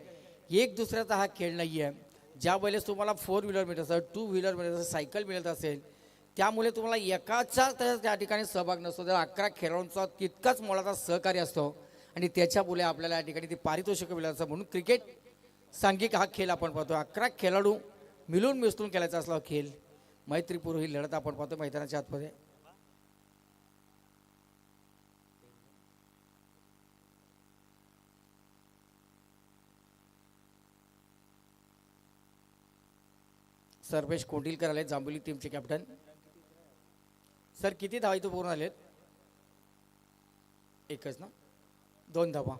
एक दुसऱ्याचा हा खेळ नाही आहे. ज्या वेळेस तुम्हाला 4 व्हीलर मिळत असेल 2 व्हीलर मिळत असेल सायकल मिळत असेल त्यामुळे तुम्हाला एकाचा त्या ठिकाणी सहभाग नसतो. तर 11 खेळाडूंचा तितकाच मोलाचा सहकार्य असतो आणि त्याच्यामुळे आपल्याला या ठिकाणी ती पारितोषिक मिळत असतं. म्हणून क्रिकेट सांघिक हा खेळ आपण पाहतो. 11 खेळाडू मिळून मिसळून खेळायचा असला खेळ. मैत्रीपूर्व ही लढत आपण पाहतो मैदानाच्या आतमध्ये. सर्वेश कोंडिलकर आले जांभुली टीमचे कॅप्टन. सर किती धावा इथं पूर्ण आलेत? एकच ना. 2 धावा.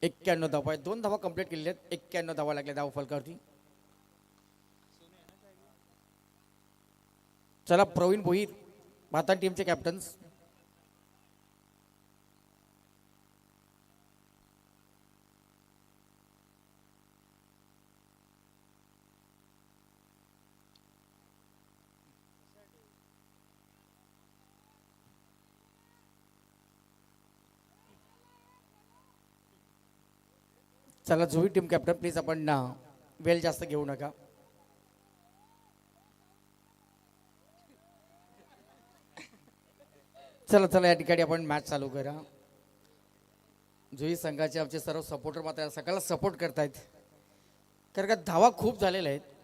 91 धावा आहेत. 2 धावा कंप्लीट केलेल्या आहेत. 91 धावा लागल्या धाव फलकावरती. चला प्रवीण भोईर भाताण टीमचे कॅप्टन्स. चला जुई टीम कॅप्टन प्लीज आपण वेळ जास्त घेऊ नका. चला चला या ठिकाणी आपण मॅच चालू करा. जुई संघाचे आमचे सर्व सपोर्टर मात्र सगळ्याला सपोर्ट करतायत कारण का धावा खूप झालेल्या आहेत.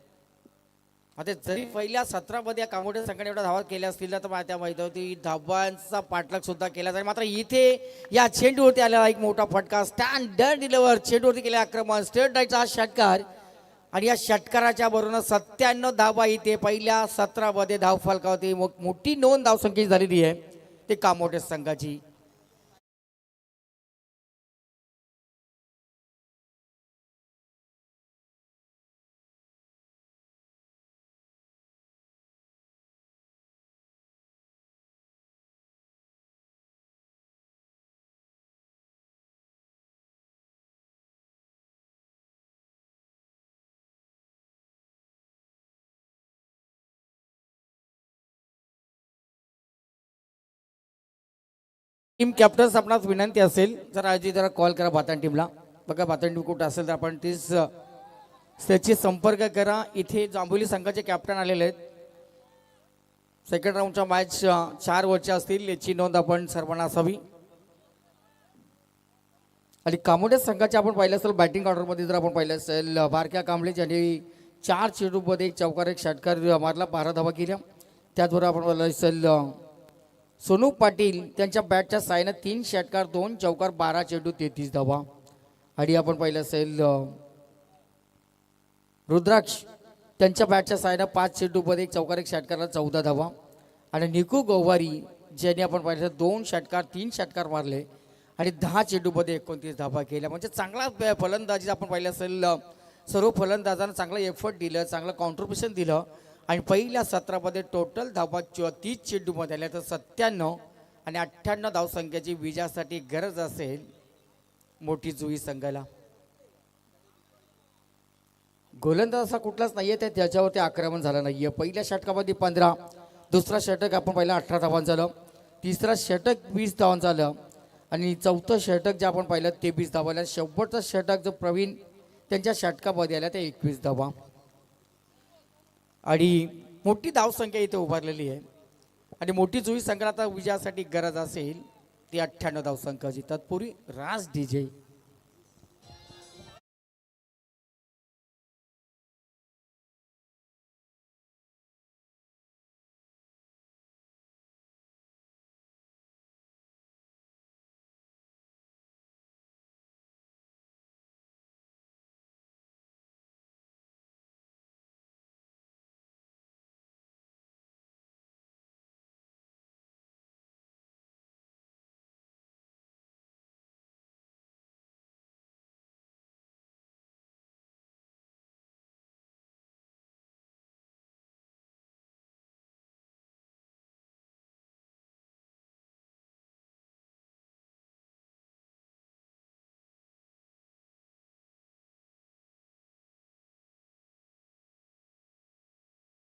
आता जरी पहिल्या 17 मध्ये या कामोडे संघाने एवढ्या धावा केल्या असतील तर त्या माहिती होती धावांचा पाठलाग सुद्धा केला जाईल. मात्र इथे या चेंडूवरती आलेला एक मोठा फटका स्टँडर्ड डिलिव्हर चेंडूवरती केले आक्रमण स्टेट डायचा हा षटकार आणि या षटकाराच्या बरोबर 97 धावा इथे पहिल्या 17 मध्ये धाव फलकावती. मोठी नोंद धावसंख्येची झालेली आहे ते कामोडे संघाची. टीम कॅप्टन्स आपणास विनंती असेल जर आजी जरा कॉल करा भाताण टीमला. बघा भाताण टीम कुठं असेल तर आपण तीच त्याची संपर्क करा. इथे जांभुली संघाचे कॅप्टन आलेले आहेत. सेकंड राऊंडच्या मॅच 4 ओव्हरच्या असतील याची नोंद आपण सर्वांना असावी. आणि कामोडे संघाचे आपण पाहिलं असेल बॅटिंग ऑर्डरमध्ये जर आपण पाहिलं असेल बारक्या कांबळे ज्यांनी 4 चेंडूमध्ये 1 चौकार 1 षटकार मारला 12 धावा केल्या. त्याचबरोबर आपण पाहिलं असेल सोनू पाटील त्यांच्या बॅटच्या साहाय्याने 3 षटकार 2 चौकार 12 चेंडू 33 धावा. आणि आपण पाहिलं असेल रुद्राक्ष त्यांच्या बॅटच्या साहाय्याने 5 चेंडूमध्ये 1 चौकार 1 षटकारला 14 धावा. आणि निकू गोवारी ज्यांनी आपण पाहिलं 2 षटकार 3 षटकार मारले आणि 10 चेंडूमध्ये 29 धावा केल्या. म्हणजे चांगला फलंदाजी आपण पाहिलं असेल सर्व फलंदाजांना चांगलं एफर्ट दिलं चांगलं कॉन्ट्रीब्युशन दिलं आणि पहिल्या 17 मध्ये टोटल धावा 34 चेंडूमध्ये आल्या तर 97 आणि 98 धावसंख्येची विजयासाठी गरज असेल मोठी जुई संघाला. गोलंदाज असा कुठलाच नाहीये त्याच्यावरती आक्रमण झालं नाहीये. पहिल्या षटकामध्ये 15 दुसरा षटक आपण पहिला 18 धावांचं झालं. तिसरा षटक 20 धावांचं झालं आणि चौथं षटक जे आपण पाहिलं ते 20 धावा. शेवटचं षटक जो प्रवीण त्यांच्या षटकामध्ये आल्या ते 21 धावा. आणि मोठी धावसंख्या इथे उभारलेली आहे आणि मोठी जुई संघाला आता विजयासाठी गरज असेल ती 98 धावसंख्याची. तत्पूर्वी राज डीजे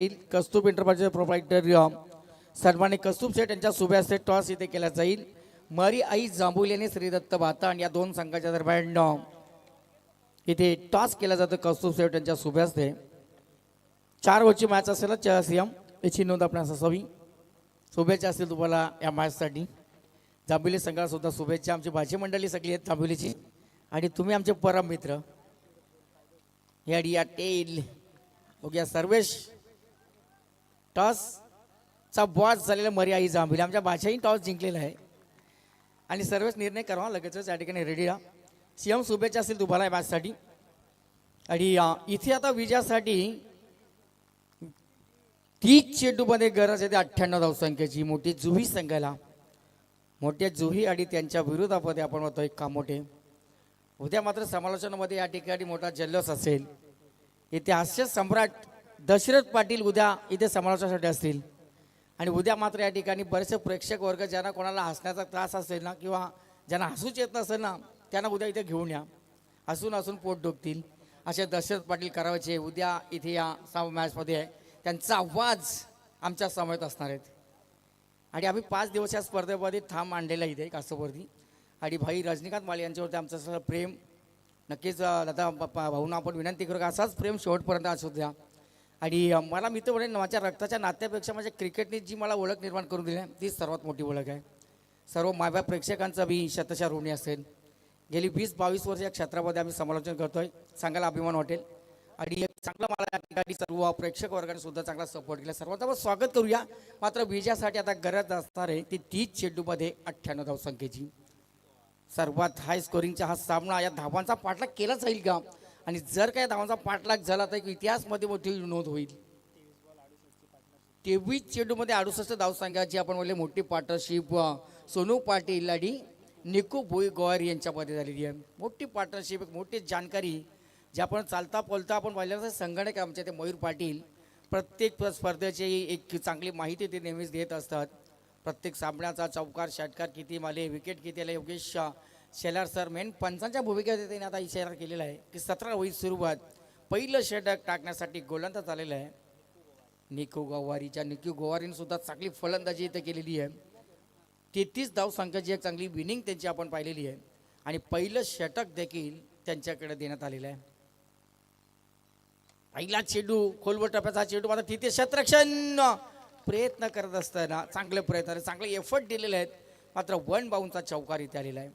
कस्तूब एंटरप्राइजेस प्रोप्रायटर सन्मानित कस्तूब सेठ यांच्या शुभेच्छा टॉस इथे केला जाईल. मरी आई जांभुलेने श्रीदत्त भाताण या दोन संघाच्या दरम्यान इथे टॉस केला जातो. कस्तूब सेठ यांच्या शुभेच्छा 4 ओव्हरची मॅच असेल सीएम याची नोंद आपणास असावी. शुभेच्छा असतील तुम्हाला या मॅचसाठी. जांभुली संघाला सुद्धा शुभेच्छा. आमची भाजी मंडळी सगळी आहेत जांभुलीची आणि तुम्ही आमचे परम मित्र. या टेल ओके सर्वेश टॉसचा बॉस झालेला मरी आई जांभुली आमच्या भाषाही टॉस जिंकलेला आहे आणि सर्वच निर्णय करावा लगेचच या ठिकाणी रेडी राहा. सीएम शुभेच्छा असतील तुम्हाला या मॅचसाठी. आणि इथे आता विजयासाठी 30 चेंडूमध्ये गरज आहे 98 धावसंख्येची. मोठी जुही संघाला मोठ्या जुही आणि त्यांच्या विरोधामध्ये आपण म्हणतोय कामोठे. उद्या मात्र समालोचनामध्ये या ठिकाणी मोठा जल्लोष असेल. इथे हास्य सम्राट दशरथ पाटील उद्या इथे समालोचनासाठी असतील आणि उद्या मात्र या ठिकाणी बरेचसे प्रेक्षक वर्ग ज्यांना कोणाला हसण्याचा त्रास असेल ना किंवा ज्यांना हसूच येत नसेल ना त्यांना उद्या इथे घेऊन या. हसून हसून पोट दुखतील असे दशरथ पाटील करावाचे उद्या इथे या मॅचमध्ये आहे. त्यांचा आवाज आमच्या समवेत असणार आहेत आणि आम्ही 5 दिवस या स्पर्धेमध्ये ठाम आणलेला इथे कासोवरती. आणि भाई रजनीकांत माळी यांच्यावरती आमचं सगळं प्रेम नक्कीच दादा भाऊंना आपण विनंती करू का असाच प्रेम शेवटपर्यंत असू द्या. आणि मला मी तर म्हणेन माझ्या रक्ताच्या नात्यापेक्षा माझ्या क्रिकेटने जी मला ओळख निर्माण करून दिली आहे ती सर्वात मोठी ओळख आहे. सर्व मायबा प्रेक्षकांचा बी शतशः ऋणी असेल. गेली 20-22 वर्ष या क्षेत्रामध्ये आम्ही समालोचन करतोय. सांगायला अभिमान वाटेल आणि एक चांगला मला या ठिकाणी सर्व प्रेक्षक वर्गाने सुद्धा चांगला सपोर्ट केला. सर्वांचं आपण स्वागत करूया. मात्र विजयासाठी आता गरज असणार आहे ती 30 चेंडूमध्ये 98 धावसंख्येची. सर्वात हाय स्कोरिंगचा हा सामना या धावांचा पाठलाग केला जाईल का आणि जर काही धावांचा पाठलाग झाला तर इतिहासमध्ये मोठी नोंद होईल. 23 चेंडूमध्ये 68 धावसंख्याची आपण म्हणले मोठी पार्टनरशिप सोनू पाटील आणि निकू भोई गोवार यांच्यामध्ये झालेली आहे. मोठी पार्टनरशिप एक मोठी जानकारी जे आपण चालता बोलता आपण पाहिलं संगणक आमचे ते मयूर पाटील प्रत्येक स्पर्धेची एक चांगली माहिती ते नेहमीच देत असतात. प्रत्येक सामन्याचा चौकार षटकार किती माले विकेट किती आले. योगेश शेलार सर मेन पंचांच्या भूमिकेत त्यांनी आता इशारा केलेला आहे की 17 होईल सुरुवात. पहिलं षटक टाकण्यासाठी गोलंदाज आलेला आहे निकू गोवारीने सुद्धा चांगली फलंदाजी इथे केलेली आहे. 33 धावसंख्येची एक चांगली विनिंग त्यांची आपण पाहिलेली आहे आणि पहिलं षटक देखील त्यांच्याकडे देण्यात आलेलं आहे. पहिला चेंडू खोलवर टप्प्याचा चेंडू मात्र तिथे क्षेत्ररक्षण प्रयत्न करत असताना चांगले प्रयत्न चांगले एफर्ट दिलेले आहेत. मात्र 1 बाउंडचा चौकार इथे आलेला आहे.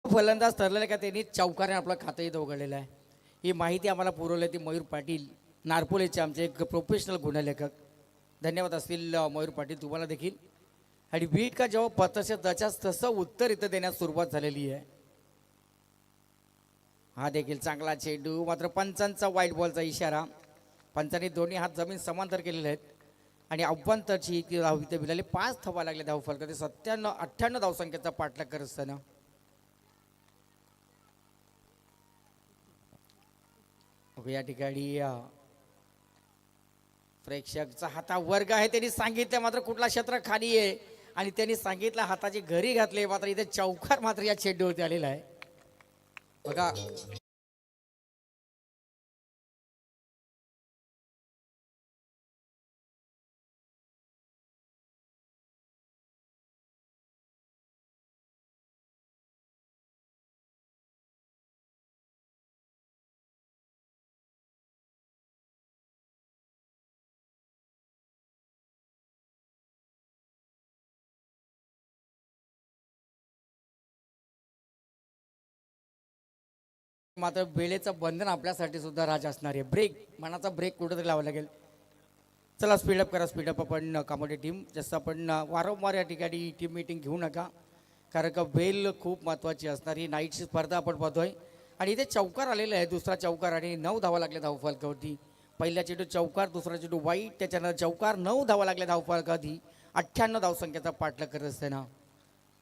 फलंदाज ठरलेला का त्यांनी चौकाने आपलं खातं इथं उघडलेलं आहे. ही माहिती आम्हाला पुरवली ती मयूर पाटील नारपोलेचे आमचे एक प्रोफेशनल गुणलेखक. धन्यवाद असतील मयूर पाटील तुम्हाला देखील. आणि बीट का जेव्हा पतसे त्याच्याच तसं उत्तर इथं देण्यास सुरुवात झालेली आहे. हा देखील चांगला चेंडू मात्र पंचांचा वाईट बॉलचा इशारा. पंचांनी दोन्ही हात जमीन समांतर केलेले आहेत आणि अव्वंतरची धाव इथे मिळाली. 5 धावा लागल्या धाव फलक 98 धावसंख्येचा पाठलाग करत असताना. या ठिकाणी प्रेक्षकचा हाता वर्ग आहे त्यांनी सांगितलं मात्र कुठला क्षेत्र खाली आहे आणि त्यांनी सांगितलं हाताची घरी घातले मात्र इथे चौकार मात्र या चेंडूवरती आलेला आहे बघा. मात्र वेळेचं बंधन आपल्यासाठी सुद्धा राज असणार आहे. ब्रेक मनाचा ब्रेक कुठेतरी लावावा लागेल. चला स्पीडअप करा स्पीडअप. आपण कामोठे टीम जसं आपण वारंवार या ठिकाणी टीम मीटिंग घेऊ नका कारण का वेळ खूप महत्त्वाची असणार. ही नाईटची स्पर्धा आपण पाहतोय आणि इथे चौकार आलेला आहे. दुसरा चौकार आणि 9 धावा लागल्या धावफलकावरती. पहिला चेंडू चौकार दुसरा चेंडू वाईट त्याच्यानंतर चौकार 9 धावा लागल्या धावफलकावरती. 98 धावसंख्येचा पाठलाग करत असताना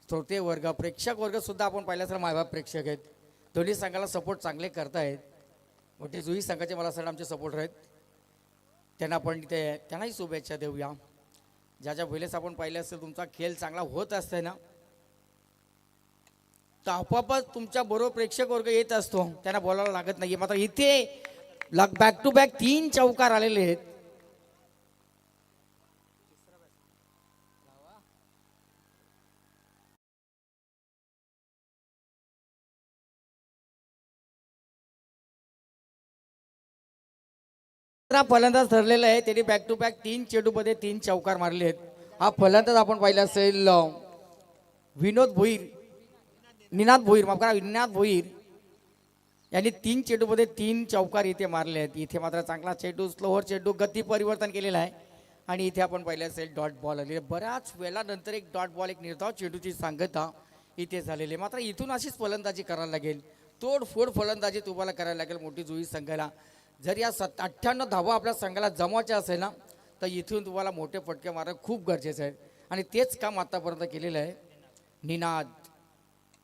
श्रोते वर्ग प्रेक्षक वर्ग सुद्धा आपण पाहिलं तर मायबाप प्रेक्षक आहेत. दोन्ही संघाला सपोर्ट चांगले करतायत. मोठे जुई संघाचे मला असं आमचे सपोर्टर आहेत त्यांना आपण त्यांनाही शुभेच्छा देऊया. ज्याच्या वेळेस आपण पाहिलं असेल तुमचा खेळ चांगला होत असते ना, तर आपोआपच तुमच्या बरोबर प्रेक्षक वर्ग येत असतो, त्यांना बोलायला लागत नाहीये. मात्र इथे बॅक टू बॅक 3 चौकार आलेले आहेत. फलंदाज ठरलेला आहे, त्यांनी बॅक टू बॅक 3 चेंडूमध्ये 3 चौकार मारले आहेत. हा फलंदाज आपण पाहिला असेल विनोद भोईर, निनाद भोईर, माफ करा, निनाद भोईर यांनी 3 चेंडूमध्ये 3 चौकार इथे मारले आहेत. इथे मात्र चांगला चेंडू, स्लोअर चेंडू, गती परिवर्तन केलेलं आहे आणि इथे आपण पाहिलं असेल डॉट बॉल आलेले. बऱ्याच वेळानंतर एक डॉट बॉल, एक निर्धाव चेंडूची सांगता इथे झालेली. मात्र इथून अशीच फलंदाजी करायला लागेल, तोडफोड फलंदाजी तुम्हाला करायला लागेल मोठी जुई संघाला. जर या 98 धावा आपल्या संघाला जमवायच्या असेल ना, तर इथून तुम्हाला मोठे फटके मारणं खूप गरजेचं आहे आणि तेच काम आतापर्यंत केलेलं आहे.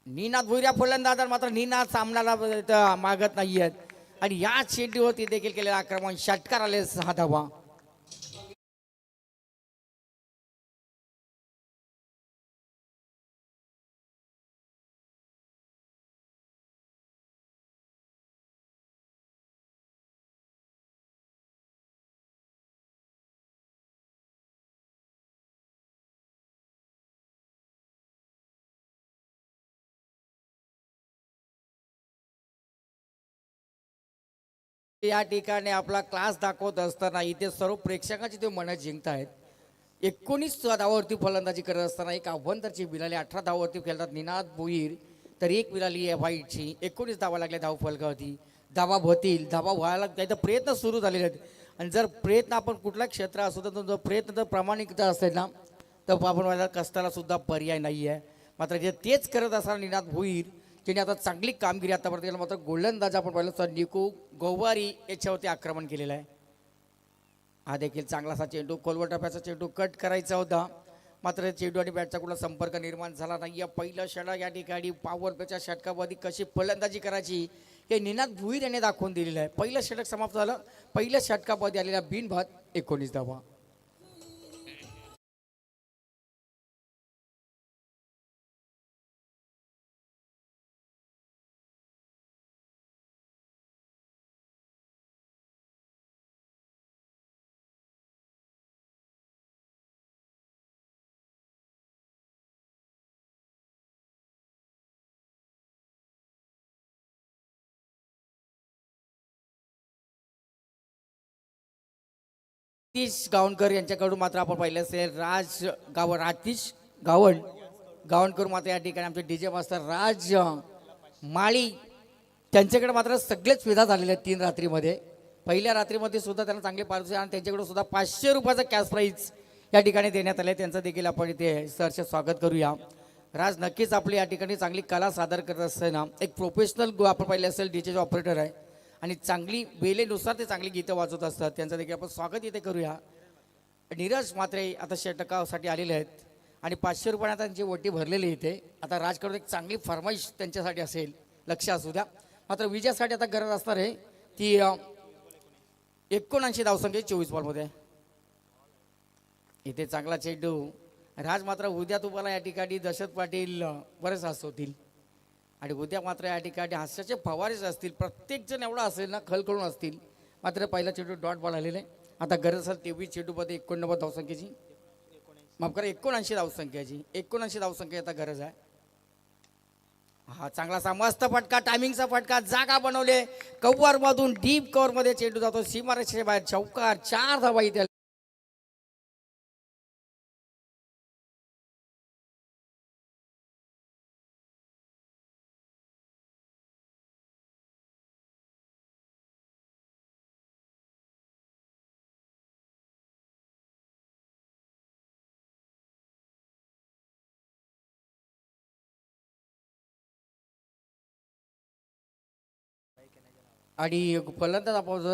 निनाद भोईर या फलंदाज, मात्र निनाद सामनाला मागत नाही आहेत आणि या चेंडूवरती देखील केलेला आक्रमण, षटकार आले 6 धावा. या ठिकाणी आपला क्लास दाखवत असताना इथे सर्व प्रेक्षकांची ते मनं जिंकतायत. 19 धावावरती फलंदाजी करत असताना एक आव्हानतरची मिळाली. 18 धावावरती खेळतात निनाद भोईर, तर एक मिळाली आहे व्हाईटची. 19 धावा लागल्या धाव फलकावरती. धावा भरतील, धावा व्हायला काही तर प्रयत्न सुरू झालेले आहेत आणि जर प्रयत्न आपण कुठला क्षेत्र असू तर जर प्रयत्न जर प्रामाणिकता असेल ना, तर आपण व्हायला कष्टाला सुद्धा पर्याय नाही आहे. मात्र जे तेच करत असताना निनाद भोईर ज्यांनी आता चांगली कामगिरी आतापर्यंत केली, मात्र गोलंदाज आपण पाहिलं तर निकू गौवारी याच्यावरती आक्रमण केलेलं आहे. हा देखील चांगलासा चेंडू, खोलवर टप्प्याचा चेंडू कट करायचा होता, मात्र चेंडू आणि बॅटचा कुठला संपर्क निर्माण झाला नाही. पहिलं षटक या ठिकाणी पॉवर प्लेच्या षटकामध्ये कशी फलंदाजी करायची हे निनाद भोईर यांनी दाखवून दिलेलं आहे. पहिलं षटक समाप्त झालं. पहिल्या षटकामध्ये आलेला बिनबाद 19 धावा. रातीश गावणकर यांच्याकडून मात्र आपण पाहिलं असेल रातीश गावणकर मात्र या ठिकाणी आमचे डीजे मास्टर राज माळी त्यांच्याकडे मात्र सगळेच सुविधा झालेल्या आहेत 3 रात्रीमध्ये. पहिल्या रात्रीमध्ये सुद्धा त्यांना चांगले पारितोषिक आणि त्यांच्याकडून सुद्धा 500 रुपयाचा कॅश प्राईज या ठिकाणी देण्यात आले. त्यांचं देखील आपण इथे सहर्ष स्वागत करूया. राज नक्कीच आपली या ठिकाणी चांगली कला सादर करत असताना एक प्रोफेशनल आपण पाहिले असेल डीजे ऑपरेटर आहे आणि चांगली वेळेनुसार ते चांगली गीतं वाजवत असतात. त्यांचं देखील आपण स्वागत इथे करूया. नीरज मात्रे आता षटकासाठी आलेले आहेत आणि 500 रुपये आता त्यांची वटी भरलेली इथे. आता राजकडून एक चांगली फरमाईश त्यांच्यासाठी असेल, लक्ष असू द्या. मात्र विजयासाठी आता गरज असणार आहे ती 79 धावसंख्या 24 बॉलमध्ये. इथे चांगला चेंडू. राज मात्र उद्या तुम्हाला या ठिकाणी दशरथ पाटील बरेच हसवतील आणि उद्या मात्र या ठिकाणी हास्याचे फवारेच असतील. प्रत्येक जण एवढा असेल ना, खलखलून असतील. मात्र पहिला चेंडू डॉट बॉल आलेले. आता गरज असेल 23 चेंडूमध्ये 89 धावसंख्येची, माफ करा 79 धावसंख्याची. 79 धावसंख्या आता गरज आहे. हा चांगला मस्त फटका, टायमिंगचा फटका, जागा बनवले कव्हर मधून डीप कव्हर मध्ये चेंडू जातो सीमारेषेच्या बाहेर. चौकार, 4 धावा इथे. आणि फलंदाज आपण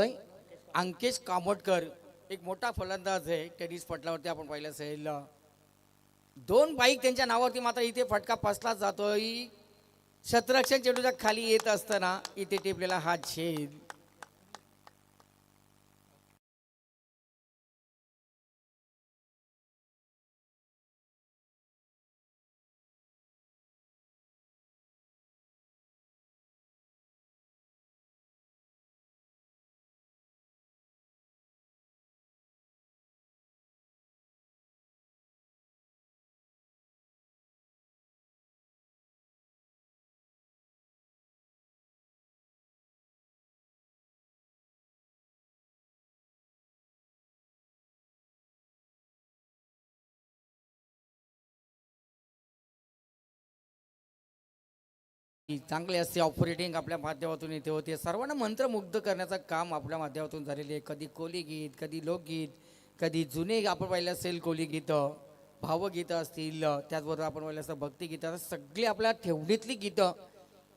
अंकेश कामोटकर, एक मोठा फलंदाज आहे टेनिस पटलावरती. आपण पाहिलं असेल 2 बाईक त्यांच्या नावावरती. मात्र इथे फटका फसला जातोय. शतरक्षण चेंडूच्या खाली येत असताना इथे टिपलेला हा छेद. की चांगले असते ऑपरेटिंग आपल्या माध्यमातून येते होते. सर्वांना मंत्रमुग्ध करण्याचं काम आपल्या माध्यमातून झालेले आहे. कधी कोली गीत, कधी लोकगीत, कधी जुने आपण पाहिलं असेल कोली गीतं, भावगीतं असतील, त्याचबरोबर आपण पाहिलं असतं भक्तिगीतं, सगळी आपल्या ठेवणीतली गीतं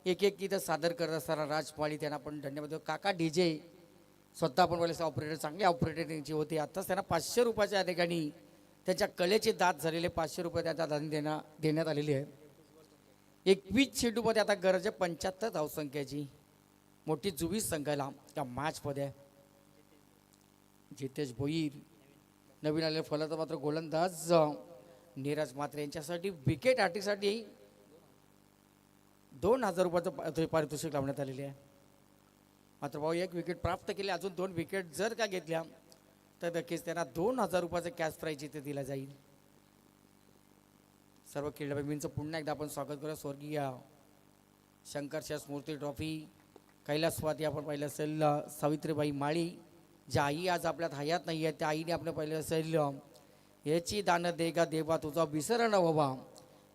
एक एक गीतं सादर करत असताना राजपाळी त्यांना आपण धन्यवाद देतो. काका डीजे स्वतः आपण पाहिलं ऑपरेटर, चांगले ऑपरेटरचे होते. आत्ताच त्यांना 500 रुपयाच्या ठिकाणी त्यांच्या कलेचे दात झालेले 500 रुपये त्याच्या दान देण्यात आलेली आहे. 21 चेंडूमध्ये आता गरज आहे 75 धावसंख्येची. मोठी 24 संघाला त्या मॅचमध्ये जितेश भोईर, नवीन आलेले फलंदाज मात्र गोलंदाज नीरज मात्रे यांच्यासाठी विकेट आटीसाठी 2000 रुपयाचं पारितोषिक लावण्यात आलेले आहे. मात्र भाऊ एक विकेट प्राप्त केली, अजून 2 विकेट जर का घेतल्या तर नक्कीच त्यांना 2000 रुपयाचं कॅश प्राईज इथे दिला जाईल. सर्व क्रीडाप्रेमींचं पुन्हा एकदा आपण स्वागत करूया. स्वर्गीय शंकरशा स्मृती ट्रॉफी कैलासवादी आपण पाहिलं असेल सावित्रीबाई माळी, ज्या आई आज आपल्यात हयात नाही आहे, त्या आईने आपण पाहिलं असेल याची दान देगा देवा तुझा विसरण व्हावा.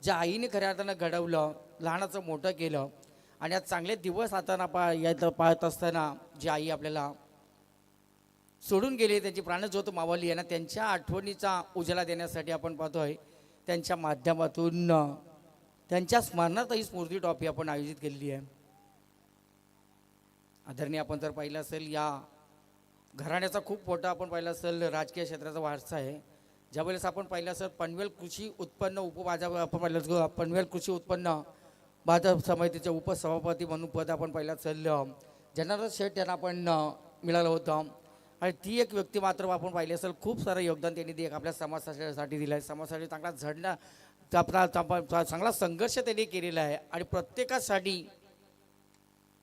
ज्या आईने खऱ्या अर्थानं घडवलं, लहानाचं मोठं केलं आणि आज चांगले दिवस आता पाहत असताना जी आई आपल्याला सोडून गेली, त्यांची प्राणज्योत मावली आहे ना, त्यांच्या आठवणीचा उजाला देण्यासाठी आपण पाहतोय त्यांच्या माध्यमातून त्यांच्या स्मरणार्थ ही स्मृती ट्रॉफी आपण आयोजित केलेली आहे. आदरणीय आपण जर पाहिलं असेल या घराण्याचा खूप मोठा आपण पाहिलं असेल राजकीय क्षेत्राचा वारसा आहे. ज्यावेळेस आपण पाहिलं असेल पनवेल कृषी उत्पन्न उपबाजार आपण पाहिलं पनवेल कृषी उत्पन्न बाजार समितीचे उपसभापती म्हणून पद आपण पाहिलं असेल जनार्दन शेठ यांना आपण मिळालं होतं. आणि ती एक व्यक्ती मात्र आपण पाहिली असेल खूप सारं योगदान त्यांनी आपल्या समाजासाठी दिलं आहे. समाजासाठी चांगला झडणं आपला चांगला संघर्ष त्यांनी केलेला आहे आणि प्रत्येकासाठी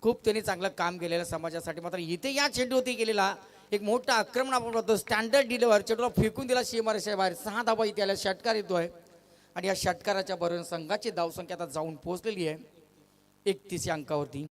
खूप त्यांनी चांगलं काम केलेलं समाजासाठी. मात्र इथे या चेंडूवरती केलेला एक मोठं आक्रमण आपण बघतो. स्टँडर्ड डिलिव्हर चेंडूला फेकून दिला सीमारेषेच्या बाहेर. 6 धावा इथे आल्या. षटकार येतोय आणि या षटकाराच्या बरोबर संघाची धावसंख्या आता जाऊन पोहोचलेली आहे 31 या अंकावरती.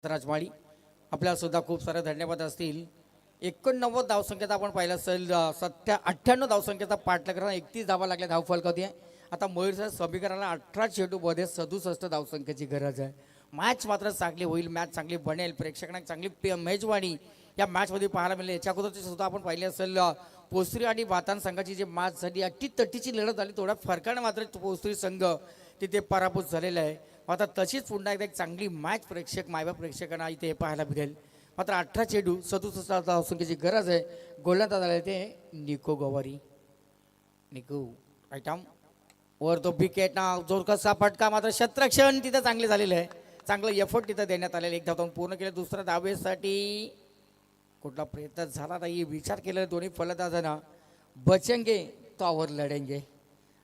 राजमाळी आपल्याला सुद्धा खूप सारे धन्यवाद असतील. 89 धावसंख्येचा आपण पाहिलं असेल 98 धावसंख्येचा पाठलाग करताना 31 धावा लागल्या धावफलकावती आहे. आता मयूरच्या समीकरणाला 18 चेंडूमध्ये 67 धावसंख्येची गरज आहे. मॅच मात्र चांगली होईल, मॅच चांगली बनेल, प्रेक्षकांना चांगली मेजवानी या मॅचमध्ये पाहायला मिळेल. याच्या अगोदरची सुद्धा आपण पाहिले असेल पोस्त्री आणि वातान संघाची जी मॅच झाली अटीतटीची लढत झाली. थोड्या फरकाने मात्र पोस्त्री संघ तिथे पराभूत झालेला आहे. आता तशीच पुन्हा एकदा एक चांगली मॅच मायबा प्रेक्षकांना इथे पाहायला मिळेल. मात्र 18 चेंडू 67 धावसंख्येची गरज आहे. गोलंदाज आले ते निको गवारी. निको आयटम वर तो विकेट ना जोर कसा फटका, मात्र क्षेत्ररक्षण तिथं चांगले झालेलं आहे. चांगलं एफर्ट तिथं देण्यात आलेलं. एक धाव पूर्ण केलं. दुसऱ्या धावेसाठी कुठला प्रयत्न झाला नाही. विचार केला दोन्ही फलंदाजांना बचेंगे तो आवर लढेंगे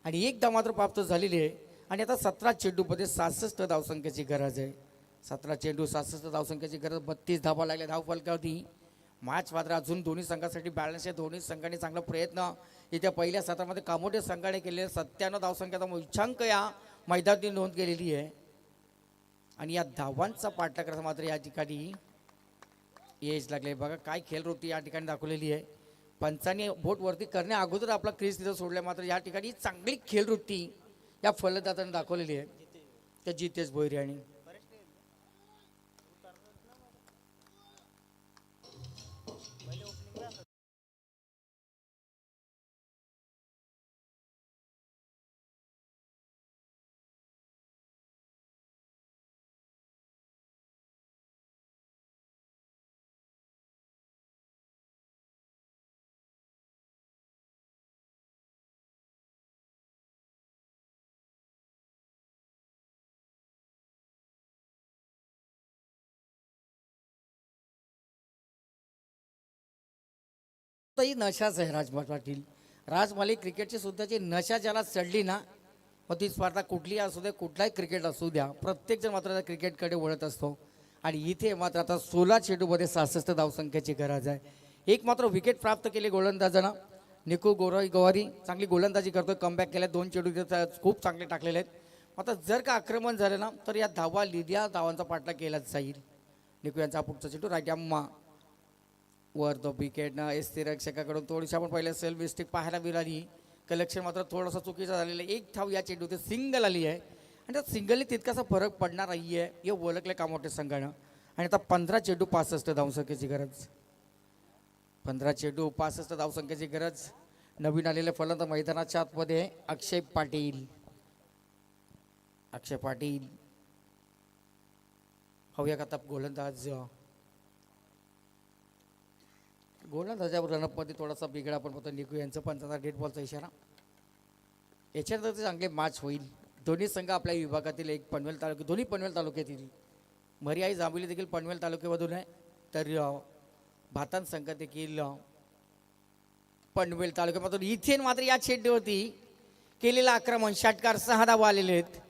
आणि एक धाव मात्र प्राप्त झालेली आहे. आणि आता 17 चेंडूमध्ये 66 धावसंख्येची गरज आहे. 17 चेंडू 66 धावसंख्येची गरज. 32 धावा लागल्या धावफलकावरती. मॅच मात्र अजून दोन्ही संघासाठी बॅलन्स आहे. दोन्ही संघांनी चांगला प्रयत्न येत्या पहिल्या सत्रामध्ये कामोठे संघाने केलेले 97 धावसंख्येचा उच्चांक या मैदानात नोंद केलेली आहे. आणि या धावांचा पाठलाग करायचा मात्र या ठिकाणी यश लागले. बघा काय खेळवृत्ती या ठिकाणी दाखवलेली आहे. पंचांनी बोट वरती करण्या अगोदर आपला क्रीज तिथं सोडल्या. मात्र या ठिकाणी चांगली खेळवृत्ती या फलंदाजाने दाखवलेली आहे त्या जितेश भोईर यांनी. तोही नशाच आहे राजभाट पाटील. राजमाली क्रिकेटची सुद्धा जी नशा ज्याला चढली ना, मग ती स्पर्धा कुठलीही असू दे, कुठलाही क्रिकेट असू द्या, प्रत्येकजण मात्र क्रिकेटकडे वळत असतो. आणि इथे मात्र आता 16 चेंडूमध्ये 66 धावसंख्येची गरज आहे. एक मात्र विकेट प्राप्त केली गोलंदाजांना. निकू गवारी चांगली गोलंदाजी करतोय, कमबॅक केल्या, 2 चेंडू खूप चांगले टाकलेले आहेत. आता जर का आक्रमण झालं ना, तर या धावा लिहिल्या धावांचा पाठलाग केलाच जाईल. निकू यांचा पुढचा चेंडू राईट अम्मा वर तो विकेटनं एस टी रक्षकाकडून थोडीशी आपण पहिले सेल्फ मिस्टेक पाहायला मिळाली. कलेक्शन मात्र थोडासा चुकीचं झालेलं आहे. एक धाव या चेंडूत सिंगल आली आहे आणि त्या सिंगलने तितकासा फरक पडणार नाही आहे हे ओळखले कामोठे संघानं. आणि आता 15 चेंडू 65 धावसंख्येची गरज. 15 चेंडू 65 धावसंख्येची गरज. नवीन आलेले फलंदाज मैदानाच्या आतमध्ये अक्षय पाटील. अक्षय पाटील हव्या का गोलंदाज. गोलंदाजावर रनअपमध्ये थोडासा बिघडा आपण पाहतो. निकू यांचं पण त्यांचा डेड बॉलचा इशारा. याच्यानंतर चांगले मॅच होईल. दोन्ही संघ आपल्या विभागातील एक पनवेल तालुक्यात, दोन्ही पनवेल तालुक्यातील. मरियाई जांभोली देखील पनवेल तालुक्यामधून आहे, तर भातान संघ देखील पनवेल तालुक्यामधून. इथे मात्र या चेंडूवरती केलेलं आक्रमण, षटकार, 6 धावा आलेले आहेत.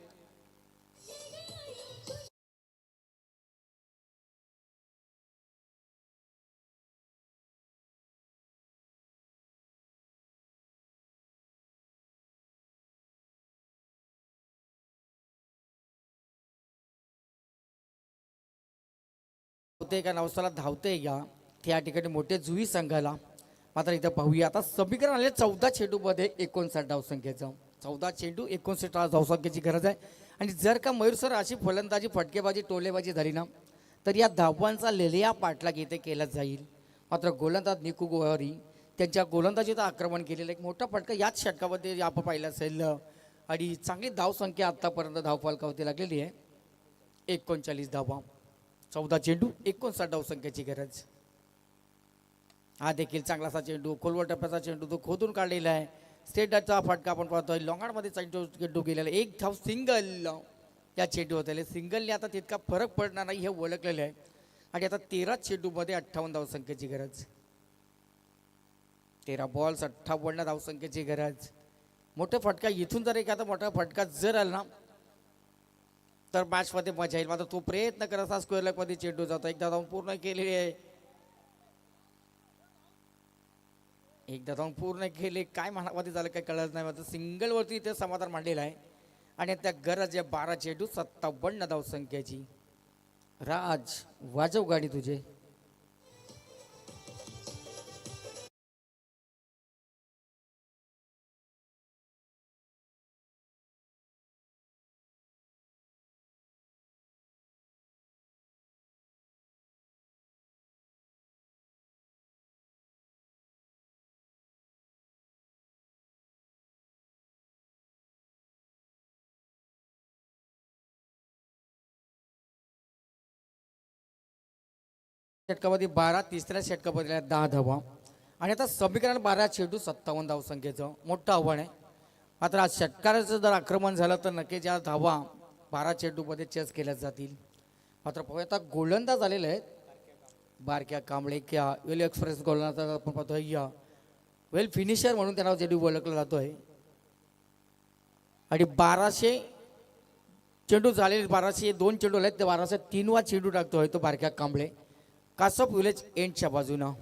होते का नवसाला धावते का त्या ठिकाणी मोठे जुई संघाला. मात्र इथं पाहूया आता समीकरण आले 14 चेंडूमध्ये 59 धावसंख्येचं. 14 चेंडू 59 धावसंख्येची गरज आहे. आणि जर का मयूर सर अशी फलंदाजी, फटकेबाजी, टोलेबाजी झाली ना, तर या धावांचा लेलिया पाठलाग इथे केला जाईल. मात्र गोलंदाज निकू गोवारी त्यांच्या गोलंदाजीचं आक्रमण केलेलं एक मोठा फटका याच षटकामध्ये आपण पाहिलं असेल. आणि चांगली धावसंख्या आतापर्यंत धावफलकावरती लागलेली आहे, 39 धावा. 14 चेंडू 59 धावसंख्येची गरज. हा देखील चांगलासा चेंडू, खोलवर टप्प्याचा चेंडू तो खोदून काढलेला आहे. स्टेट डटचा फटका आपण पाहतोय. लॉंगाडमध्ये चेंडू गेलेला, एक धाव सिंगल या चेंडू होते. सिंगलने आता तितका फरक पडणार नाही हे ओळखलेलं आहे. आणि आता 13 चेंडूमध्ये 58 धावसंख्येची गरज. 13 बॉल्स 58 धावसंख्येची गरज. मोठा फटका इथून जर एखादा मोठा फटका जर आला ना, तर मॅचमध्ये मजा येईल. मात्र तो प्रयत्न करत असा स्क्वेअर लेगमध्ये चेंडू जातो. एकदा धावून पूर्ण केलेली आहे, एकदा धावून पूर्ण केले. काय म्हणामध्ये झालं काय कळत नाही. मात्र सिंगलवरती इथे समाधान मांडलेलं आहे. आणि त्या गरज आहे 12 चेंडू 57 धावसंख्येची. राज वाजव गाडी तुझे. षटकामध्ये 12, तिसऱ्या षटकामध्ये 10 धावा. आणि आता समीकरण 12 चेंडू 57 धावसंख्येचं मोठं आव्हान आहे. मात्र आज षटकाराचं जर आक्रमण झालं तर नक्कीच या धावा 12 चेंडूमध्ये चेस केल्या जातील. मात्र पाहूया आता गोलंदाज आलेले आहेत बारक्या कांबळे किंवा वेल एक्सप्रेस गोलंदाज आपण पाहतोय. या वेल फिनिशर म्हणून त्यांना चेंडू ओळखला जातोय. आणि 1200 चेंडू झालेले, 1202 चेंडू आले, ते 1203वा चेंडू टाकतोय तो बारक्या कांबळे. कासप विलेज एंडच्या बाजूनं.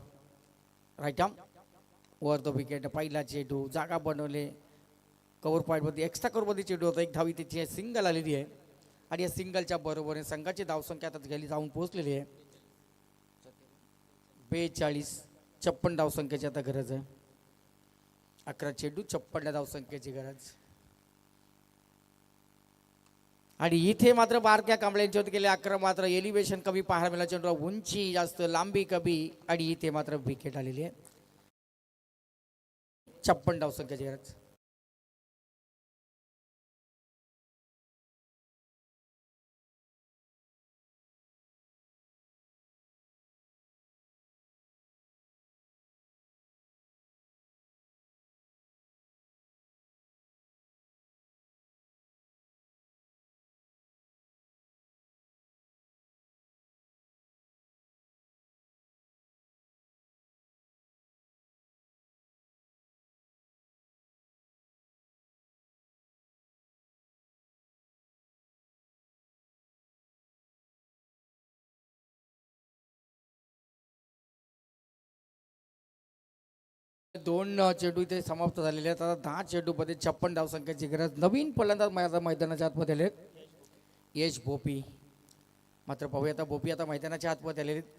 राईट आर्म वर तो विकेट. पहिला चेंडू जागा बनवले, कव्हर पॉईंटमध्ये एक्स्ट्रा कव्हरमध्ये चेंडू होता. एक धावी तिची सिंगल आलेली आहे. आणि या सिंगलच्या बरोबरीने संघाची धावसंख्या आता गेली जाऊन पोहोचलेली आहे 42. 56 धावसंख्येची आता गरज आहे. 11 चेंडू 56 धावसंख्येची गरज. आणि इथे मात्र बारक्या कांबळ्यांच्या होत गेले आक्रमण. मात्र एलिव्हेशन कमी पाहायला मिळालं, चेंडू उंची जास्त, लांबी कमी. आणि इथे मात्र विकेट आलेली आहे. 56 धावसंख्येची गरज. दोन चेंडू इथे समाप्त झालेले आहेत. आता 10 चेंडूमध्ये 56 धावसंख्येची गरज. नवीन फलंदाज मैदानाच्या आतमध्ये आले यश भोपी. मात्र पाहूया आता भोपी आता मैदानाच्या आतमध्ये आलेले आहेत.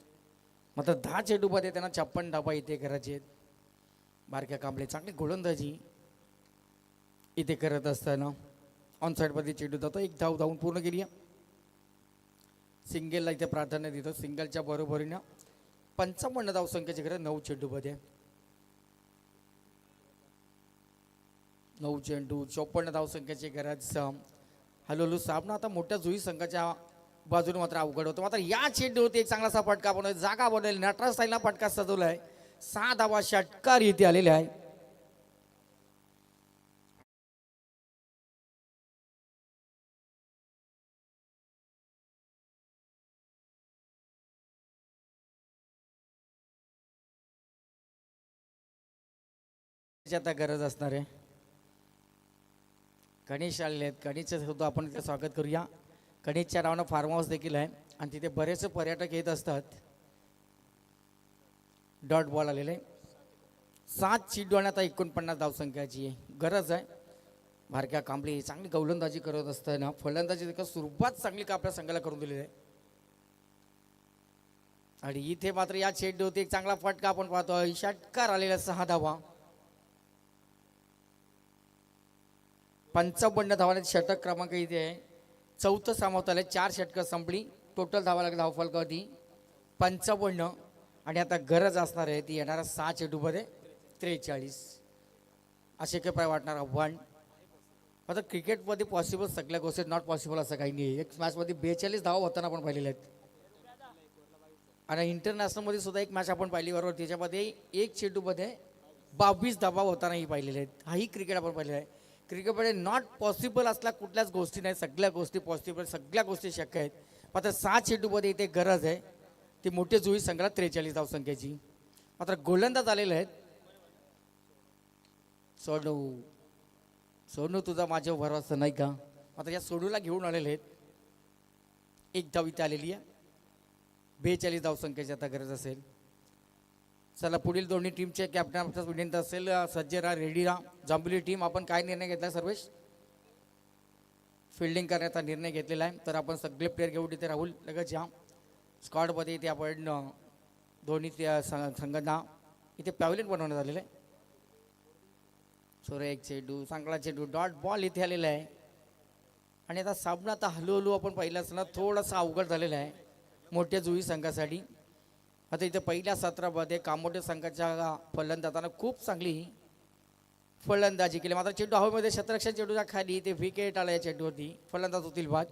मात्र 10 चेंडूमध्ये त्यांना 56 धावा इथे करायचे आहेत. बारक्या कांबळे चांगली गोलंदाजी इथे करत असताना ऑन साईडमध्ये चेंडू जातो. एक धाव धावून पूर्ण केली आहे. सिंगलला इथे प्राधान्य देतो. सिंगलच्या बरोबरीनं 55 धावसंख्येची गरज 9 चेंडूमध्ये. 9 चेंडू 54 धावसंख्येची गरज. हळूहळू सामना आता मोठ्या जुई संघाच्या बाजूने मात्र अवघड होतो. मात्र या चेंडूवरती एक चांगलासा फटका बनवला. जागा बनवली. नटराज साईला फटका सजवला आहे. 6 धावा षटकार इथे आलेले आहे. आता गरज असणार आहे. गणेश आलेले आहेत. गणेशचं सुद्धा आपण तिथे स्वागत करूया. गणेशच्या नावानं फार्म हाऊस देखील आहे आणि तिथे बरेचसे पर्यटक येत असतात. डॉट बॉल आलेले 7 चेंडू आणि आता 49 धावसंख्याची गरज आहे. भारक्या कांबळे चांगली गोलंदाजी करत असताना फलंदाजी देखील सुरुवात चांगली का आपल्या संघाला करून दिलेली आहे. आणि इथे मात्र या चेंडूवरती एक चांगला फटका आपण पाहतो. षटकार आलेला 6 धावा. 55 धावाने षटक क्रमांक इथे आहे. चौथं समाप्त आलं. 4 षटकं संपली. टोटल धावा लागली धावफलक होती 55 आणि आता गरज असणार आहे ती येणाऱ्या 6 चेंडूमध्ये 43. असे काही पाय वाटणार आव्हान. आता क्रिकेटमध्ये पॉसिबल सगळ्या गोष्टी नॉट पॉसिबल असं काही नाही. एक मॅचमध्ये 42 धावा होताना आपण पाहिलेले आहेत. आणि इंटरनॅशनलमध्ये सुद्धा एक मॅच आपण पाहिली बरोबर. त्याच्यामध्ये एक चेंडूमध्ये 22 धावा होतानाही पाहिलेले आहेत. हाही क्रिकेट आपण पाहिलेला आहे. क्रिकेटमध्ये नॉट पॉसिबल असल्या कुठल्याच गोष्टी नाही. सगळ्या गोष्टी पॉसिबल. सगळ्या गोष्टी शक्य आहेत. मात्र 6 चेंडूमध्ये इथे गरज आहे ती मोठे जुई संघाला 43 धावसंख्येची. मात्र गोलंदाज आलेले आहेत. सोनू तुझा माझ्यावर भरोसा नाही का. मात्र या सोनूला घेऊन आलेले आहेत. एक धाव इथे आलेली आहे. 42 धावसंख्येची आता गरज असेल. चला पुढील दोन्ही टीमचे कॅप्टन विनंती असेल सज्ज राहा रेडी राहा. जांभुली टीम आपण काय निर्णय घेतला सर्वेश. फिल्डिंग करण्याचा निर्णय घेतलेला आहे. तर आपण सगळे प्लेअर घेऊन इथे राहुल लगेच या स्क्वॉडमध्ये. इथे आपण दोन्ही संघांना इथे पॅव्हलियन बनवण्यात आलेलं आहे. एक चेंडू चांगला चेंडू डॉट बॉल इथे आलेला आहे. आणि आता सामना आता हळूहळू आपण पहिला असताना थोडासा अवघड झालेला आहे मोठ्या जुई संघासाठी. आता इथे पहिल्या सत्रामध्ये कामोठे संघाच्या फलंदाजांना खूप चांगली फलंदाजी केली. मात्र चेंडू हवेमध्ये क्षेत्ररक्षण चेंडूच्या खाली ते विकेट आला. या चेंडूवरती फलंदाज होतील बाद.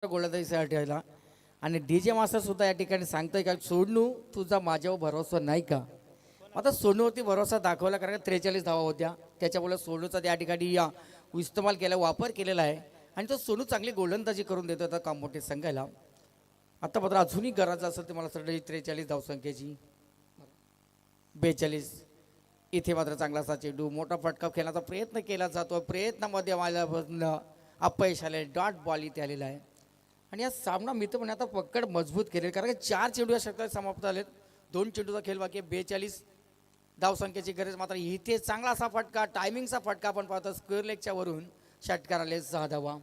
गोलंदाजीसाठी आला आणि डीजे मास्टर सुद्धा या ठिकाणी सांगतोय का सोनू तुझा माझ्यावर भरोसा नाही का. आता सोनूवरती भरोसा दाखवला कारण 43 धावा होत्या. त्याच्यामुळे सोनूचा त्या ठिकाणी इस्तेमाल केला वापर केलेला आहे आणि तो सोनू चांगली गोलंदाजी करून देतो आता कामोठे संघाला. आता मात्र अजूनही गरज असेल ते मला वाटतं 43 धावसंख्येची 42. इथे मात्र चांगलासा चेंडू मोठा फटका खेळण्याचा प्रयत्न केला जातो. प्रयत्नामध्ये माझ्या अपयश आले. डॉट बॉल इथे आलेला आहे. आणि या सामना मित्रपणे आता पकड मजबूत केले कारण की 4 चेंडू या षटकात समाप्त झालेत. 2 चेंडूचा खेळ बाकी आहे. 42 धावसंख्येची गरज. मात्र इथे चांगला असा फटका टायमिंगचा फटका आपण पाहतो. स्क्वेअर लेगच्या वरून षटकार आले 6 धावा.